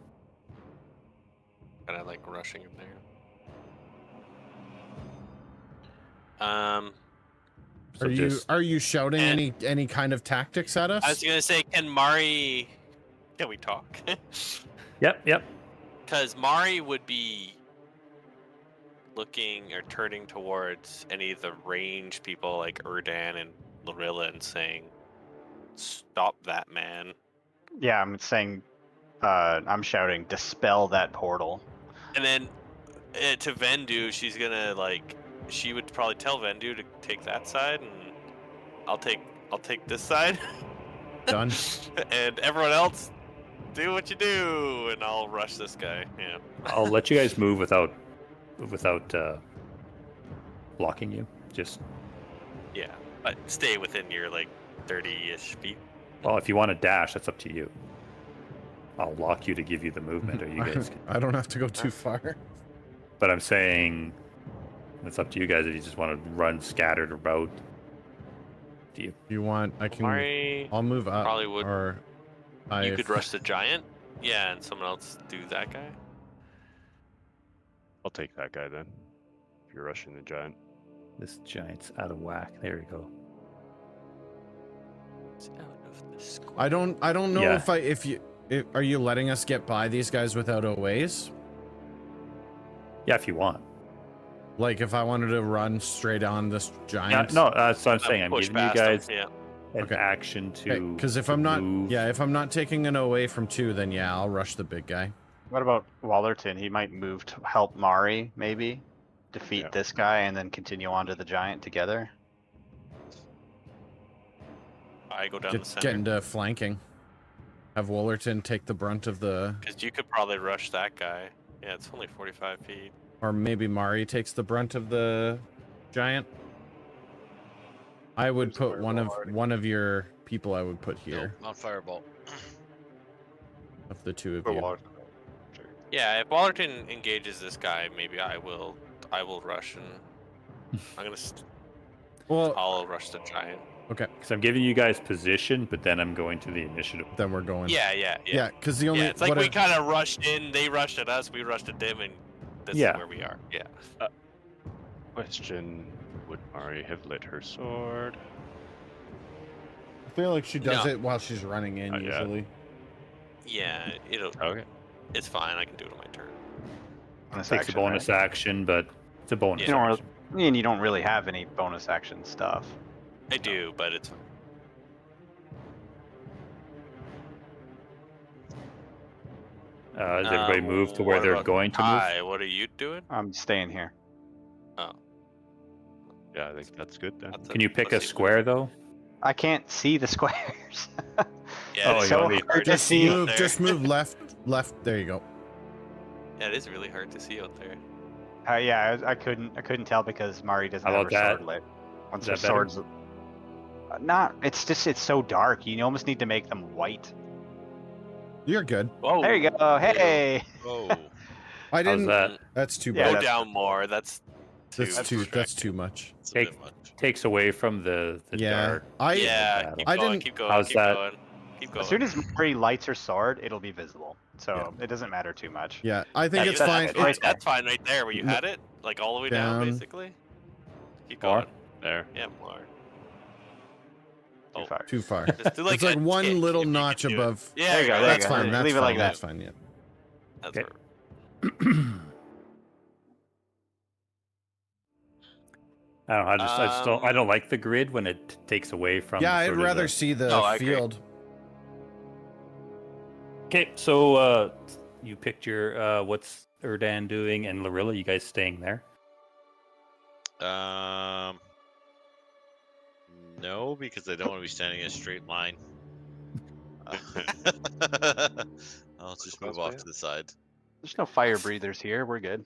Kind of like rushing him there. So Are you shouting And- any kind of tactics at us? I was gonna say, can we talk? Yep. Because Mari would be looking or turning towards any of the range people like Erdan and Lorilla and saying, "Stop that man!" Yeah, I'm saying, I'm shouting, dispel that portal. And then to Vendu, she's gonna she would probably tell Vendu to take that side, and I'll take this side. Done. And everyone else, do what you do, and I'll rush this guy. Yeah. I'll let you guys move without blocking you. Just Yeah. But stay within your like 30-ish feet. Well, if you want to dash, that's up to you. I'll lock you to give you the movement, or you guys can. I don't have to go too far. But I'm saying it's up to you guys if you just want to run scattered about. Do you? You want? I can. Mari I'll move up. probably would. Or You could rush the giant. Yeah, and someone else do that guy. I'll take that guy then. If you're rushing the giant. This giant's out of whack. There you go. It's out of the square. I don't know Yeah. are you letting us get by these guys without OAs? Yeah, if you want. Like if I wanted to run straight on this Yeah, giant? no, that's what I'm saying. I'm Push giving you past 'em, guys Yeah. an Okay. action to. Because if to I'm not, move. yeah, if I'm not taking an OA from 2, then yeah, I'll rush the big guy. What about Wallerton? He might move to help Mari, maybe defeat Yeah. this guy, and then continue on to the giant together. I go down the Get center. into flanking. Have Wollerton take the brunt of the, Because you could probably rush that guy. Yeah, it's only 45 feet. or maybe Mari takes the brunt of the giant. I would There's put one Fireball of your people. I would put here Nope, not fireball. of the two of Put you. Wallerton. Sure. Yeah, if Wallerton engages this guy, maybe I will rush and I'm gonna. Well, I'll rush the giant. okay, Because I'm giving you guys position, but then I'm going to the initiative. then we're going. Yeah. Yeah, because the only Yeah, it's like what we if- kind of rushed in, they rushed at us, we rushed at them, and this Yeah. is where we are. Yeah. Question: would Mari have lit her sword? I feel like she does No. it while she's running in Yeah. usually. Yeah, Okay. it's fine. I can do it on my turn. Bonus Takes action, a bonus right? action, but it's a bonus. You don't action. And you don't really have any bonus action stuff. I do, but it's fine. Does everybody move to where what they're about going to move? Ty, what are you doing? I'm staying here. Yeah, I think that's good then. That's Can you pick a let's see. square though? I can't see the squares. Yeah, Oh, it's you really want me- hard to Just see out move. there. Just move left. There you go. Yeah, it is really hard to see out there. Yeah, I couldn't tell because Mari doesn't How have her about that? sword lit. Once Is her that better? sword's not, it's so dark. You almost need to make them white. You're good. Whoa. There you go. Hey. Oh, I How's didn't. that? That's too Yeah, bad. Go that's- down more. That's That's too too. That's too much. it's a Take- bit much. Takes away from the Yeah. dark. yeah. battle. Keep I going. didn't- Keep going. How's Keep that? going. Keep going. As soon as Mari lights her sword, it'll be visible. So it doesn't matter too much. Yeah, I think Yeah, it's that's fine. fine. It's- That's fine right there where you No. had it, like all the way down, Down. basically. Keep More? going. There. Yeah, more. Too Oh. far. Too far. Just do It's like a one tick little if you can notch do it. above. Yeah, There you go, there you That's go. fine. That's Leave it fine. like that. That's fine. Yeah. That's Okay. perfect. I don't know. I don't like the grid when it takes away from. Yeah, I'd sort of rather the- see the No, I agree. field. Okay, so you picked your what's Erdan doing, and Lorilla, you guys staying there? No, because I don't want to be standing in a straight line. I'll just move off to the side. There's no fire breathers here. We're good.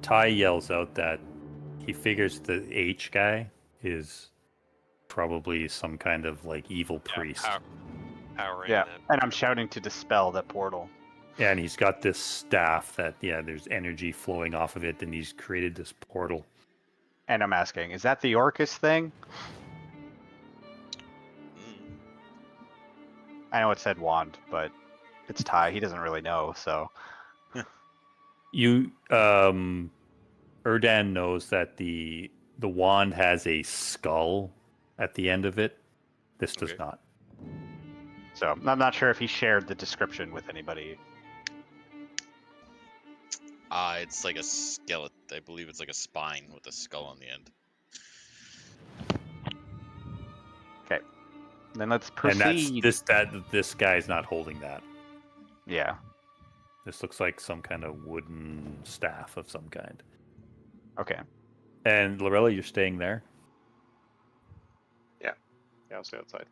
Ty yells out that he figures the H guy is probably some kind of like evil priest. Powering Yeah, that. and I'm shouting to dispel that portal. Yeah, and he's got this staff that there's energy flowing off of it, and he's created this portal. And I'm asking, is that the Orcus thing? Mm. I know it said wand, but it's Ty. He doesn't really know, so. You Erdan knows that the wand has a skull at the end of it. This does Okay. not. So I'm not sure if he shared the description with anybody. It's like a skeleton. I believe it's like a spine with a skull on the end. Then let's And proceed. this guy's not holding that. Yeah. This looks like some kind of wooden staff of some kind. Okay. And Lorella, you're staying there? Yeah, I'll stay outside.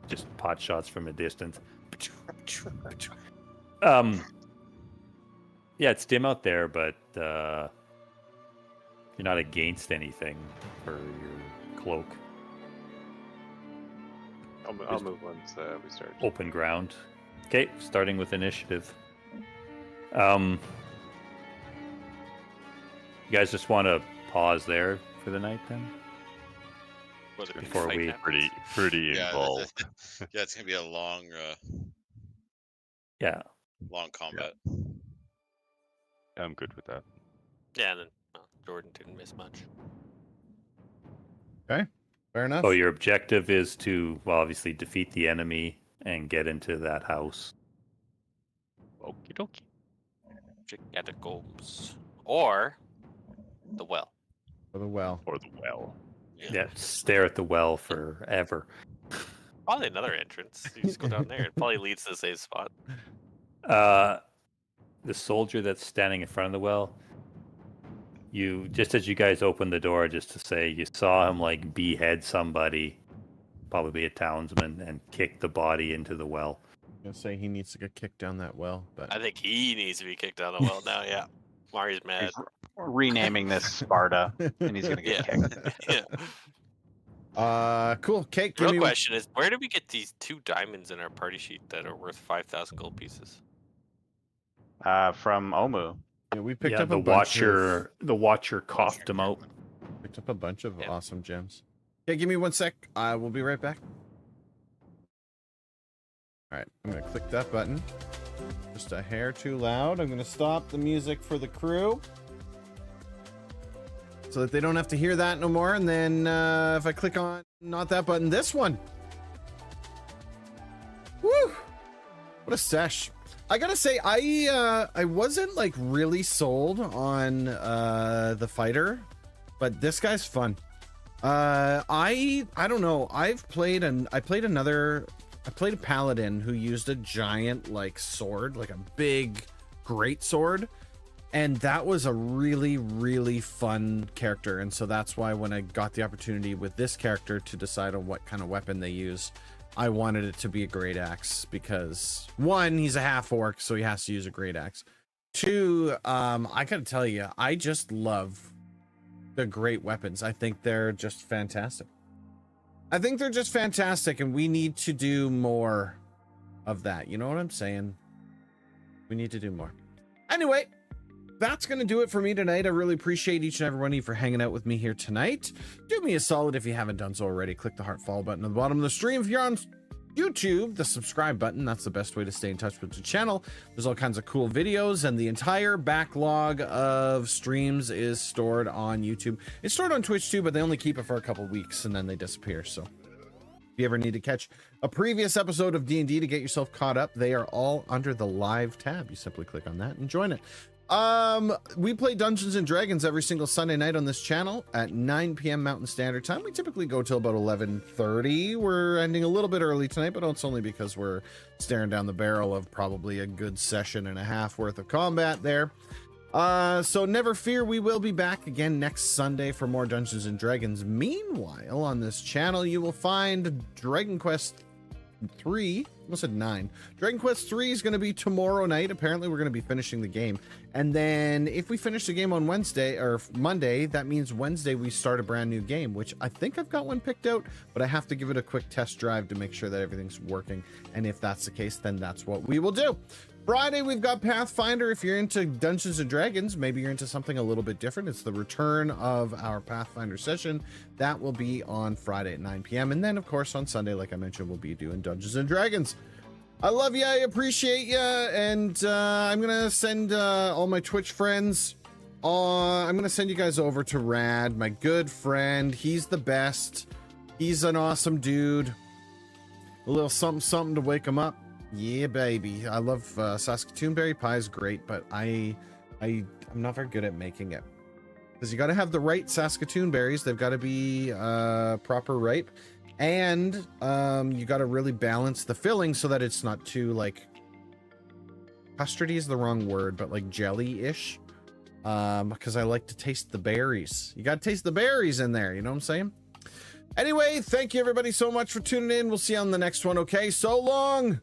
Just pot shots from a distance. Yeah, it's dim out there, but You're not against anything for your cloak. I'll move once we start. Open ground. Okay, starting with initiative. You guys just want to pause there for the night then? Was it Before fight we- happens? Pretty Yeah, involved. yeah, it's gonna be a long, Yeah. long combat. I'm good with that. Yeah, and then Jordan didn't miss much. Fair enough. So your objective is to, well, obviously defeat the enemy and get into that house. Okie dokie. Catacombs. Or the well. For the well. Or the well. Yeah, stare at the well forever. Probably another entrance. You just go down there. It probably leads to the same spot. The soldier that's standing in front of the well, you, just as you guys open the door, just to say, you saw him like behead somebody, probably a townsman, and kick the body into the well. I'm gonna say he needs to get kicked down that well, but I think he needs to be kicked out of the well now, yeah. Mari's mad. He's renaming this Sparta, and he's gonna get kicked. Yeah. Cool. Kate, give Real me question is, where did we get these 2 diamonds in our party sheet that are worth 5,000 gold pieces? From Omu. Yeah, we picked Yeah, up the a bunch watcher coughed him out. picked up a bunch of Yeah. awesome gems. Okay, give me 1 sec. I will be right back. All right, I'm gonna click that button. Just a hair too loud. I'm gonna stop the music for the crew so that they don't have to hear that no more. And then if I click on not that button, this one. Woo! What a sesh. I gotta say, I wasn't like really sold on the fighter, but this guy's fun. I don't know. I played a paladin who used a giant like sword, like a big great sword, and that was a really fun character. And so that's why when I got the opportunity with this character to decide on what kind of weapon they use, I wanted it to be a great axe because 1, he's a half orc, so he has to use a great axe. 2, I gotta tell you, I just love the great weapons. I think they're just fantastic. And we need to do more of that. You know what I'm saying? We need to do more. Anyway, that's going to do it for me tonight. I really appreciate each and every one of you for hanging out with me here tonight. Do me a solid if you haven't done so already. Click the heart follow button at the bottom of the stream. If you're on YouTube, the subscribe button, that's the best way to stay in touch with the channel. There's all kinds of cool videos, and the entire backlog of streams is stored on YouTube. It's stored on Twitch too, but they only keep it for a couple weeks and then they disappear. So if you ever need to catch a previous episode of D&D to get yourself caught up, they are all under the live tab. You simply click on that and join it. We play Dungeons and Dragons every single Sunday night on this channel at 9 p.m. Mountain Standard Time. We typically go till about 11:30. We're ending a little bit early tonight, but it's only because we're staring down the barrel of probably a good session and a half worth of combat there. So never fear, we will be back again next Sunday for more Dungeons and Dragons. Meanwhile, on this channel, you will find Dragon Quest 3. I almost said 9. Dragon Quest 3 is going to be tomorrow night. Apparently, we're going to be finishing the game. And then if we finish the game on Wednesday or Monday, that means Wednesday we start a brand new game, which I think I've got one picked out, but I have to give it a quick test drive to make sure that everything's working. And if that's the case, then that's what we will do. Friday, we've got Pathfinder. If you're into Dungeons and Dragons, maybe you're into something a little bit different. It's the return of our Pathfinder session. That will be on Friday at 9 p.m. And then, of course, on Sunday, like I mentioned, we'll be doing Dungeons and Dragons. I love you. I appreciate you. And I'm going to send all my Twitch friends. I'm going to send you guys over to Rad, my good friend. He's the best. He's an awesome dude. A little something to wake him up. Yeah, baby. I love Saskatoon berry pie is great, but I'm not very good at making it because you got to have the right Saskatoon berries. They've got to be proper ripe, and you got to really balance the filling so that it's not too like custardy is the wrong word, but like jelly-ish. Because I like to taste the berries. You got to taste the berries in there. You know what I'm saying? Anyway, thank you everybody so much for tuning in. We'll see you on the next one. Okay, so long.